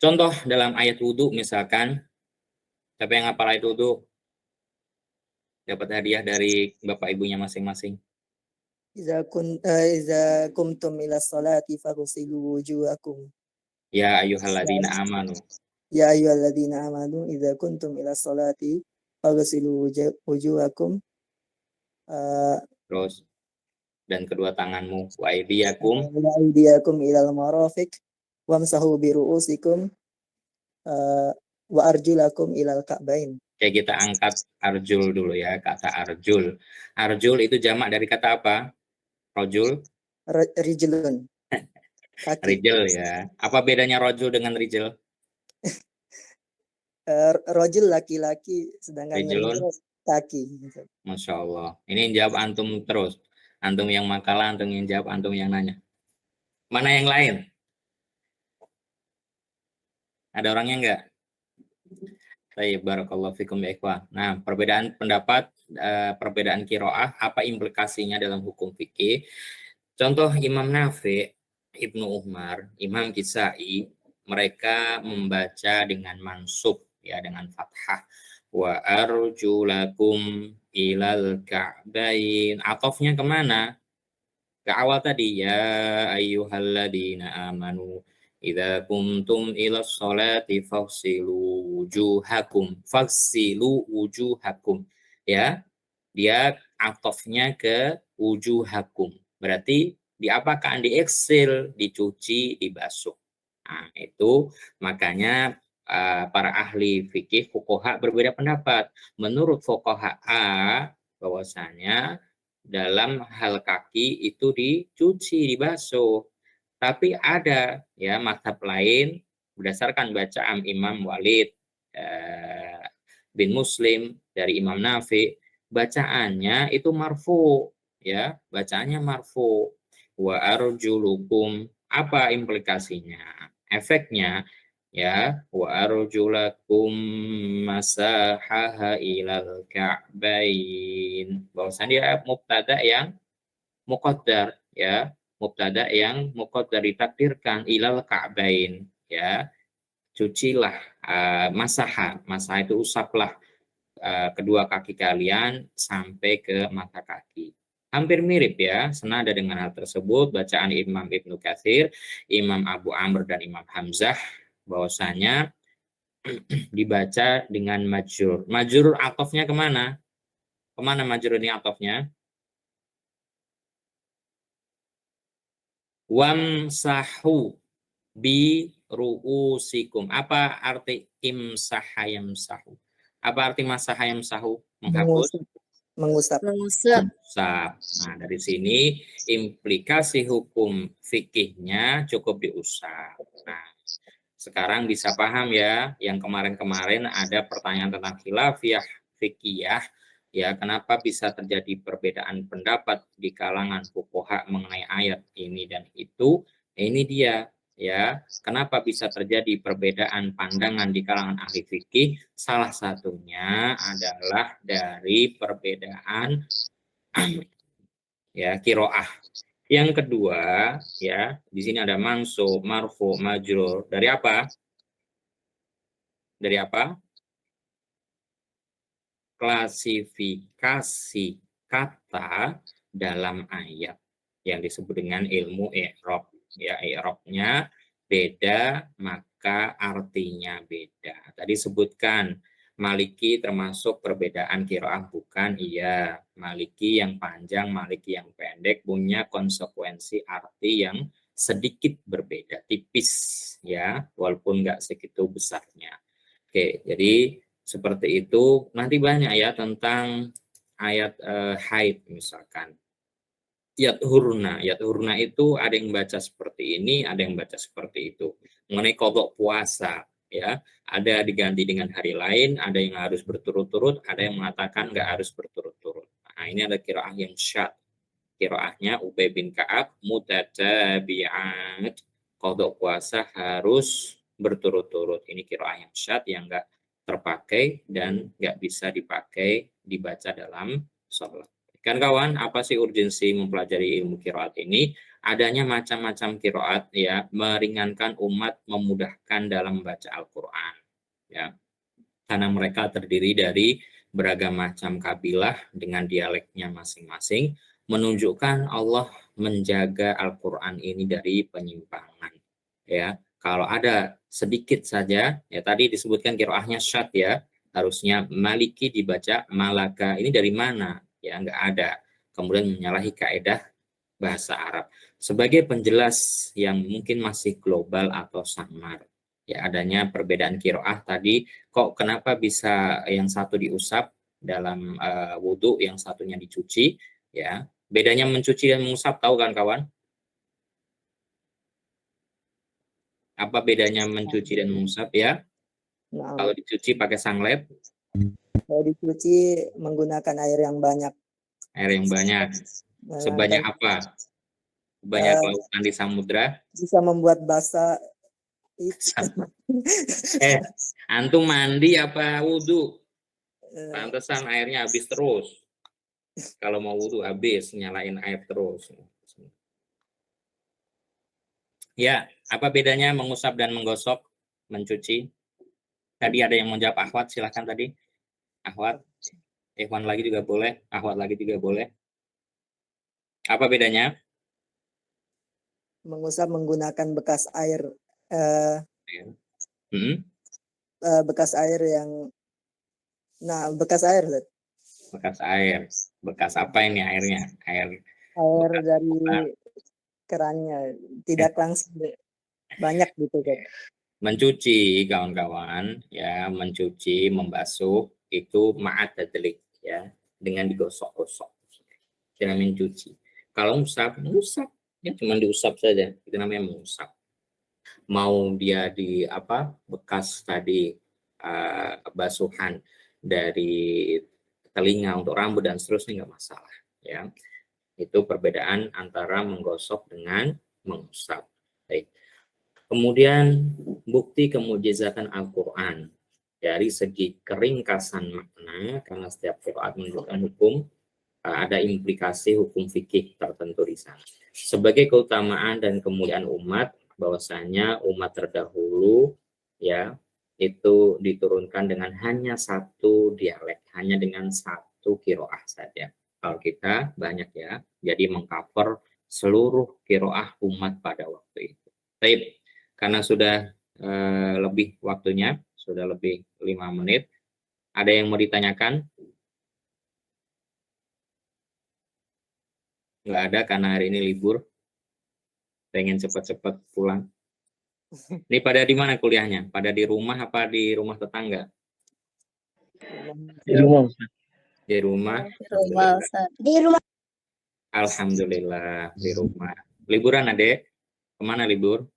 Contoh dalam ayat wudhu misalkan, siapa yang hafal ayat wudhu? Dapat hadiah dari bapak ibunya masing-masing. Iza kumtum ila sholati faghsilu wujuhakum. Ya ayyuhalladzina amanu. Ya ayyuhalladzina amanu idza kuntum ila sholati faghsilu wujuhakum. Terus dan kedua tanganmu wa aydiyakum ilal marafiq wamsahu bi ru'usikum wa arjulakum ilal ka'bain. Oke, kita angkat arjul dulu ya, kata arjul. Arjul itu jamak dari kata apa? Rojul? Rijlun. Kaki. Rijel ya. Apa bedanya rojul dengan rijel? Rojul laki-laki, sedangkan Rijlun kaki. Masya Allah. Ini yang jawab antum terus. Antum yang makalah, antum yang jawab, antum yang nanya. Mana yang lain? Ada orangnya enggak? Baik, barakallahu fikum ya ikhwah. Nah, perbedaan pendapat, perbedaan qiraah, apa implikasinya dalam hukum fikih? Contoh Imam Nafi', Ibnu Umar, Imam Kisai, mereka membaca dengan mansub ya, dengan fathah. Wa arjulakum ilal ka'bain. Atofnya kemana? Ke awal tadi, ya ayyuhalladzina amanu idza kuntum ila sholati faghsilu wujuhakum. Ya, dia atofnya ke wujuhakum. Berarti diapakan? Dieksil, dicuci, dibasuh. Nah, itu makanya para ahli fikih fuqaha berbeda pendapat. Menurut fuqaha bahwasanya dalam hal kaki itu dicuci, dibasuh. Tapi ada ya mazhab lain berdasarkan bacaan Imam Walid bin Muslim dari Imam Nafi, bacaannya itu marfu ya, bacaannya marfu. Wa arjulukum, apa implikasinya? Efeknya ya, wa arjulakum masahaha ilal ka'bain. Bahwasanya dia mubtada yang muqaddar ya, mubtada yang muqaddar ditakdirkan ilal ka'bain, ya. Cucilah, masaha itu usaplah kedua kaki kalian sampai ke mata kaki. Hampir mirip ya, senada dengan hal tersebut bacaan Imam Ibnu Katsir, Imam Abu Amr dan Imam Hamzah bahwasanya dibaca dengan majrur. Majrur atofnya kemana? Kemana majrur ini atofnya? Wamsahu bi ru'usikum. Apa arti imsaha yamsahu? Apa arti masaha yamsahu? Menghapus, Mengusap. Mengusap. usap. Nah, dari sini implikasi hukum fikihnya cukup diusap. Nah, sekarang bisa paham ya, yang kemarin-kemarin ada pertanyaan tentang khilafiyah fikih, ya kenapa bisa terjadi perbedaan pendapat di kalangan fuqaha mengenai ayat ini dan itu. Ini dia ya, kenapa bisa terjadi perbedaan pandangan di kalangan ahli fikih. Salah satunya adalah dari perbedaan ya qiraah. Yang kedua ya, di sini ada mansub, marfu, majrur. Dari apa? Dari apa? Klasifikasi kata dalam ayat yang disebut dengan ilmu i'rab. Ya, i'rabnya beda, maka artinya beda. Tadi sebutkan Maliki termasuk perbedaan qiraah bukan? Iya. Maliki yang panjang, Maliki yang pendek punya konsekuensi arti yang sedikit berbeda, tipis ya, walaupun nggak segitu besarnya. Oke, jadi seperti itu. Nanti banyak ya tentang ayat haid misalkan. Yathurna itu ada yang baca seperti ini, ada yang baca seperti itu. Mengenai qadha puasa ya, ada diganti dengan hari lain, ada yang harus berturut-turut, ada yang mengatakan nggak harus berturut-turut. Nah, ini ada qiraah yang syad. Qiraahnya Ubay bin Ka'ab, mutatabi'at. Qadha puasa harus berturut-turut. Ini qiraah yang syad yang nggak terpakai dan nggak bisa dipakai dibaca dalam sholat. Kan kawan, apa sih urgensi mempelajari ilmu qiraat ini? Adanya macam-macam qiraat ya, meringankan umat, memudahkan dalam membaca Al-Qur'an ya. Karena mereka terdiri dari beragam macam kabilah dengan dialeknya masing-masing, menunjukkan Allah menjaga Al-Qur'an ini dari penyimpangan ya. Kalau ada sedikit saja ya, tadi disebutkan qiraahnya syad ya, harusnya maliki dibaca malaka. Ini dari mana? Ya nggak ada. Kemudian menyalahi kaidah bahasa Arab. Sebagai penjelas yang mungkin masih global atau samar, ya adanya perbedaan qiraah tadi, kok kenapa bisa yang satu diusap dalam wudhu, yang satunya dicuci, ya. Bedanya mencuci dan mengusap tahu kan kawan? Apa bedanya mencuci dan mengusap ya? Nah, Kalau dicuci pakai sanglet, kalau dicuci menggunakan air yang banyak. air yang banyak. Sebanyak apa? Banyak lautan di samudra. Bisa membuat basah. Antum mandi apa wudhu? Pantesan airnya habis terus. Kalau mau wudhu habis, nyalain air terus. Ya, apa bedanya mengusap dan menggosok, mencuci? Tadi ada yang mau jawab, Ahwat, silahkan tadi. Ahwat, Ikhwan lagi juga boleh, Ahwat lagi juga boleh. Apa bedanya? Mengusap menggunakan bekas air. Bekas air yang... Nah, bekas air. Bekas air. Bekas apa ini airnya? Air dari kerannya. Tidak langsung banyak gitu kan. Mencuci kawan-kawan ya, mencuci, membasuh itu ma'at tadlik ya, dengan digosok-gosok. Itu namanya mencuci. Kalau mengusap ya cuma diusap saja, itu namanya mengusap. Mau dia di apa bekas tadi basuhan dari telinga untuk rambut dan seterusnya nggak masalah ya. Itu perbedaan antara menggosok dengan mengusap. Baik. Kemudian bukti kemujizatan Al-Quran dari segi keringkasan makna, karena setiap qiraat menunjukkan hukum ada implikasi hukum fikih tertentu di sana. Sebagai keutamaan dan kemuliaan umat, bahwasanya umat terdahulu ya itu diturunkan dengan hanya satu dialek, hanya dengan satu qiraah saja. Kalau kita banyak ya, jadi mengcover seluruh qiraah umat pada waktu itu. Baik, karena sudah lebih waktunya, sudah lebih 5 menit. Ada yang mau ditanyakan? Nggak ada karena hari ini libur. Pengen cepat-cepat pulang. Ini pada di mana kuliahnya? Pada di rumah apa di rumah tetangga? Di rumah, Ustaz. Di rumah. Di rumah, Ustaz. Alhamdulillah di rumah. Liburan adek? Kemana libur?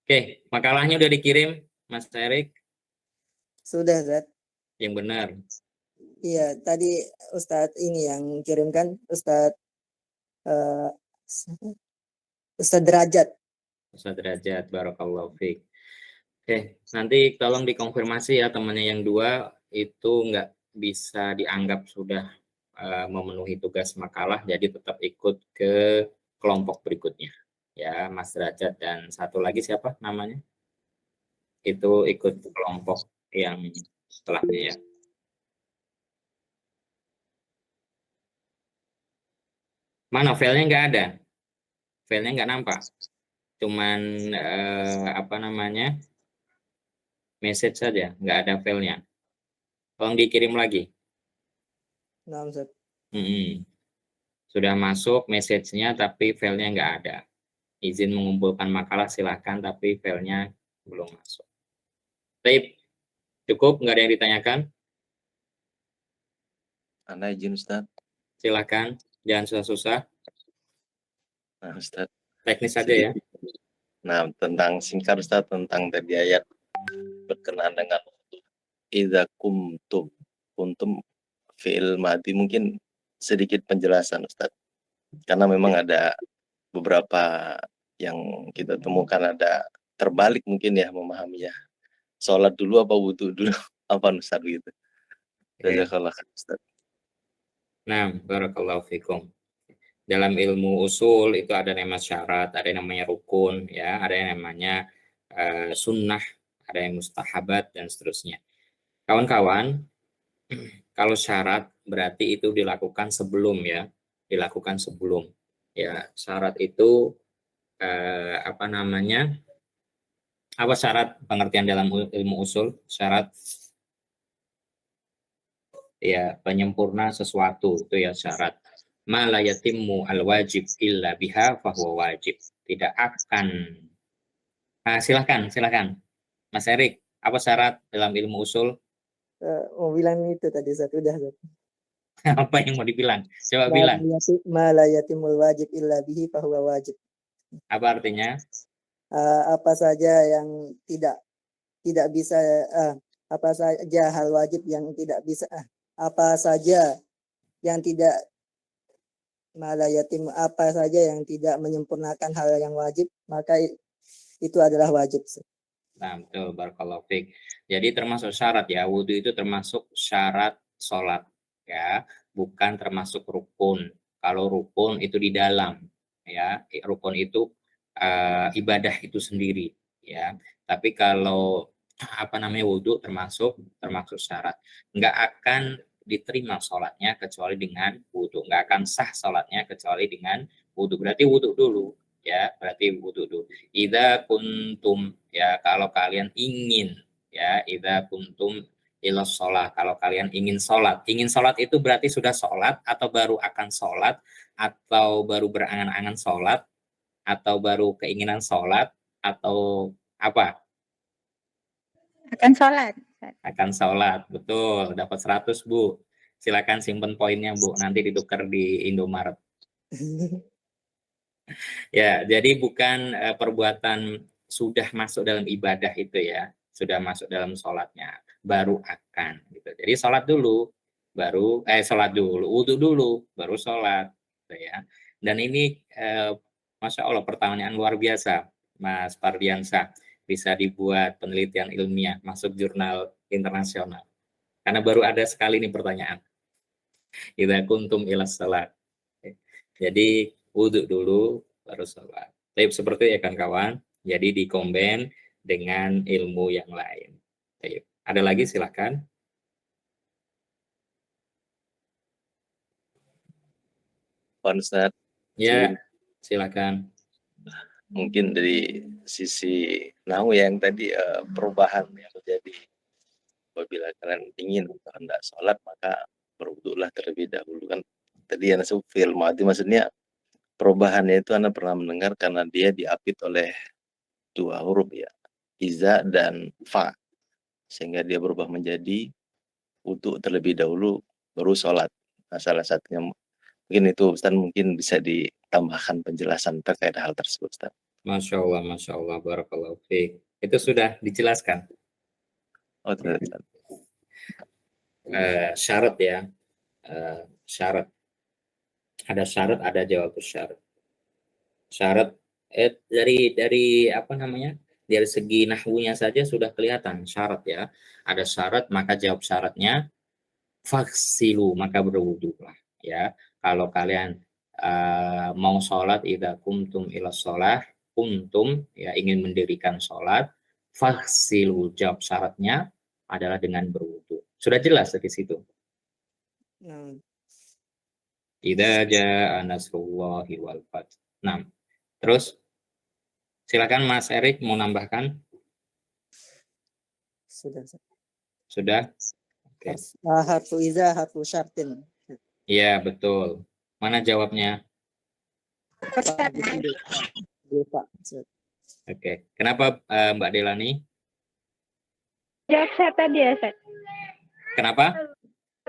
Oke, makalahnya udah dikirim, Mas Erik? Sudah, Zat. Yang benar. Iya, tadi Ustadz ini yang kirimkan, Ustadz Ustadz Derajat. Ustaz Derajat, barakallahu fiik. Oke, nanti tolong dikonfirmasi ya temannya yang 2 itu nggak bisa dianggap sudah memenuhi tugas makalah, jadi tetap ikut ke kelompok berikutnya. Ya, Mas Derajat dan satu lagi siapa namanya? Itu ikut kelompok yang setelahnya ya. Mana filenya nggak ada? Filenya nggak nampak. Cuman apa namanya? Message saja, nggak ada filenya. Tolong dikirim lagi. Nah, Ustadz. Sudah masuk message-nya tapi filenya nggak ada. Izin mengumpulkan makalah silahkan tapi filenya belum masuk. Baik, cukup, nggak ada yang ditanyakan? Anda izin Ustaz. Silahkan, jangan susah-susah. Nah Ustaz. Teknis saja ya. Nah, tentang singkat Ustaz, tentang tadi ayat berkenaan dengan idza kuntum fi'il madi, mungkin sedikit penjelasan Ustaz. Karena memang ada beberapa yang kita temukan ada terbalik mungkin ya memahaminya. Sholat dulu apa wudu dulu apa Ustaz gitu. Jazakallah Ustaz. Nah, barakallahu fikum. Dalam ilmu usul itu ada nama syarat, ada yang namanya rukun, ya, ada yang namanya sunnah, ada yang mustahabat dan seterusnya. Kawan-kawan, kalau syarat berarti itu dilakukan sebelum ya, dilakukan sebelum. Ya, syarat itu apa namanya? Apa syarat pengertian dalam ilmu usul? Syarat ya penyempurna sesuatu itu ya syarat. Ma la yatimmu al-wajib illa biha fahuwa wajib. Tidak akan. Silakan. Mas Erik, apa syarat dalam ilmu usul? Mau bilang itu tadi, Zat. Udah, Zat. Apa yang mau dibilang? Coba bilang. Ma la yatimul wajib illa bihi fahuwa wajib. Apa artinya? Apa saja yang tidak bisa, apa saja hal wajib yang tidak bisa, apa saja yang tidak malayatim, apa saja yang tidak menyempurnakan hal yang wajib, maka itu adalah wajib. Nah, betul, barakallahu fiik. Jadi termasuk syarat ya, wudhu itu termasuk syarat sholat ya, bukan termasuk rukun. Kalau rukun itu di dalam ya, rukun itu ibadah itu sendiri ya. Tapi kalau apa namanya wudhu termasuk syarat. Nggak akan diterima sholatnya kecuali dengan wudhu. Nggak akan sah sholatnya kecuali dengan wudhu. Berarti wudhu dulu ya, berarti wudhu dulu. Idza kuntum ya, kalau kalian ingin ya, idza kuntum ila sholat, kalau kalian ingin sholat. Ingin sholat itu berarti sudah sholat atau baru akan sholat atau baru berangan-angan sholat atau baru keinginan sholat atau apa? Akan sholat. Akan sholat, betul. Dapat 100, Bu. Silakan simpen poinnya, Bu. Nanti ditukar di Indomaret. Ya, jadi bukan perbuatan sudah masuk dalam ibadah itu ya, sudah masuk dalam sholatnya, baru akan. Gitu. Jadi sholat dulu, baru sholat dulu, wudhu dulu, baru sholat. Gitu ya. Dan ini Masya Allah pertanyaan luar biasa, Mas Pardiansyah, bisa dibuat penelitian ilmiah masuk jurnal internasional. karena baru ada sekali nih pertanyaan. Idza kuntum ilas salat. Jadi wudhu dulu baru sholat. Tapi seperti ya kawan-kawan, jadi dikomben dengan ilmu yang lain. Baik. Ada lagi silakan. Pak Ustadz, Ya, silakan. mungkin dari sisi nahu yang tadi perubahan yang terjadi apabila kalian ingin atau hendak sholat maka berwudulah terlebih dahulu kan tadi yang disebut fi'il madhi, maksudnya perubahannya itu Anda pernah mendengar karena dia diapit oleh dua huruf ya, iza dan fa, sehingga dia berubah menjadi wudu terlebih dahulu baru sholat. Nah, salah satunya mungkin itu Ustaz, mungkin bisa ditambahkan penjelasan terkait hal tersebut Ustaz. Masya Allah, barakallahu fiik. Itu sudah dijelaskan. Oh, ternyata. Syarat ya, syarat. Ada syarat, ada jawab syarat. Syarat dari apa namanya? Dari segi nahwunya saja sudah kelihatan syarat ya. Ada syarat maka jawab syaratnya faksilu maka berwudulah ya. Kalau kalian mau sholat idza kumtum ila sholah kuntum ya ingin mendirikan sholat faksilu jawab syaratnya adalah dengan berwudu. Sudah jelas di situ. Idza jaa nasrullahi wal fath. Nah, terus silakan Mas Erik mau nambahkan. Sudah. Sudah. Oke. Harfu iza harfu syartin. Iya betul. Mana jawabnya? Oke. Kenapa Mbak Delani? Jawab syarat tadi ya, Ustaz. Kenapa?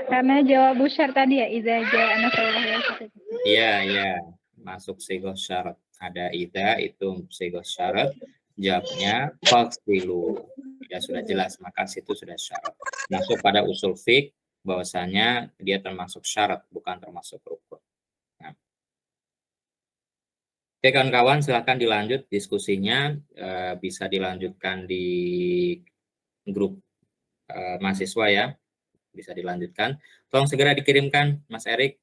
Karena jawab syarat tadi ya, idza jaa nasrullahi wal fath. Iya. Masuk sigoh syarat. Ada idza itu sigoh syarat. Jawabnya faksilu. Ya sudah jelas, maka situ sudah syarat. Masuk pada usul fiqh bahwasanya dia termasuk syarat, bukan termasuk rukun. Nah. Oke kawan-kawan, silahkan dilanjut diskusinya. Bisa dilanjutkan di grup mahasiswa ya. Bisa dilanjutkan. Tolong segera dikirimkan, Mas Erik.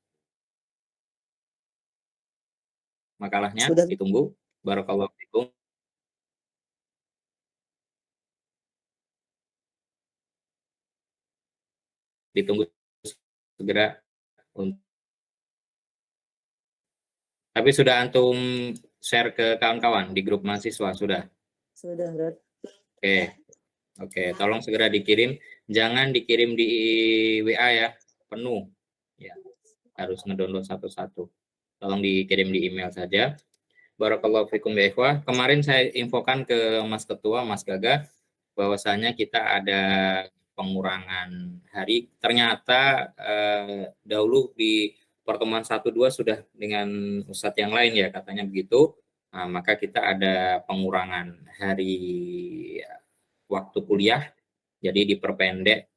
Makalahnya Sudah. ditunggu. Barakallahu fikum. Ditunggu segera. Tapi sudah antum share ke kawan-kawan di grup mahasiswa sudah. Sudah. Oke, tolong segera dikirim. Jangan dikirim di WA ya, penuh. Ya, harus ngedownload satu-satu. Tolong dikirim di email saja. Barakallahu fikum ya ikhwah. Kemarin saya infokan ke Mas Ketua, Mas Gagah, bahwasanya kita ada pengurangan hari. Ternyata dahulu di pertemuan 1-2 sudah dengan Ustadz yang lain ya, katanya begitu. Nah, maka kita ada pengurangan hari waktu kuliah, jadi diperpendek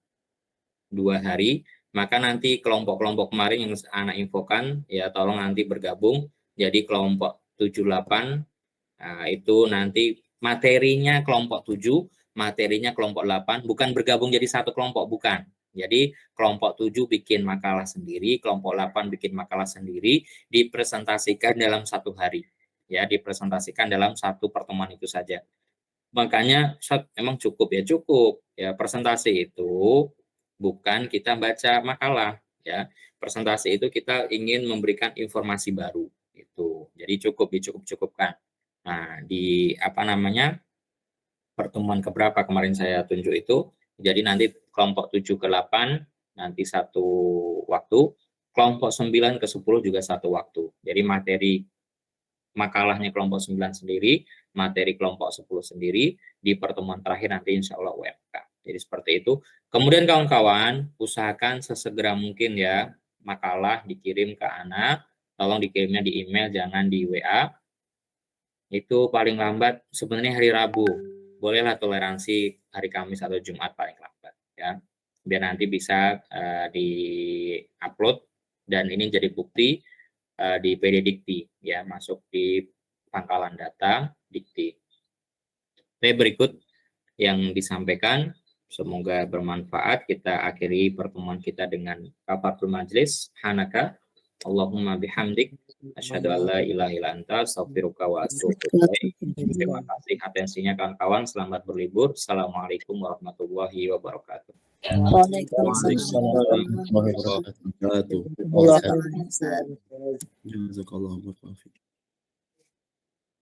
2 hari. Maka nanti kelompok-kelompok kemarin yang anak infokan, ya tolong nanti bergabung. Jadi kelompok 78, nah, itu nanti materinya kelompok 7, materinya kelompok 8, bukan bergabung jadi satu kelompok, bukan. Jadi kelompok 7 bikin makalah sendiri, kelompok 8 bikin makalah sendiri, dipresentasikan dalam 1 hari. Ya, dipresentasikan dalam 1 pertemuan itu saja. Makanya emang cukup ya presentasi itu bukan kita baca makalah ya. Presentasi itu kita ingin memberikan informasi baru itu. Jadi dicukupkan. Nah, di pertemuan keberapa kemarin saya tunjuk itu, jadi nanti kelompok 7 ke 8 nanti 1 waktu, kelompok 9 ke 10 juga 1 waktu. Jadi materi makalahnya kelompok 9 sendiri, materi kelompok 10 sendiri, di pertemuan terakhir nanti insya Allah UMK. Jadi seperti itu. Kemudian kawan-kawan, usahakan sesegera mungkin ya, makalah dikirim ke anak, tolong dikirimnya di email, jangan di WA. Itu paling lambat sebenarnya hari Rabu. Bolehlah toleransi hari Kamis atau Jumat paling lambat ya. Biar nanti bisa di-upload dan ini jadi bukti di PD Dikti ya, masuk di pangkalan data Dikti. Berikut yang disampaikan Semoga bermanfaat. Kita akhiri pertemuan kita dengan kafaratul majlis. Hanaka Allahumma bihamdik asyhadu an la ilaha illa anta astaghfiruka wa atubu ilaik. Terima kasih atensinya kawan-kawan. Selamat berlibur. Assalamualaikum warahmatullahi wabarakatuh. Waalaikumsalam warahmatullahi wabarakatuh. Allah Waalaikumsalam. Jazakallahu khairan.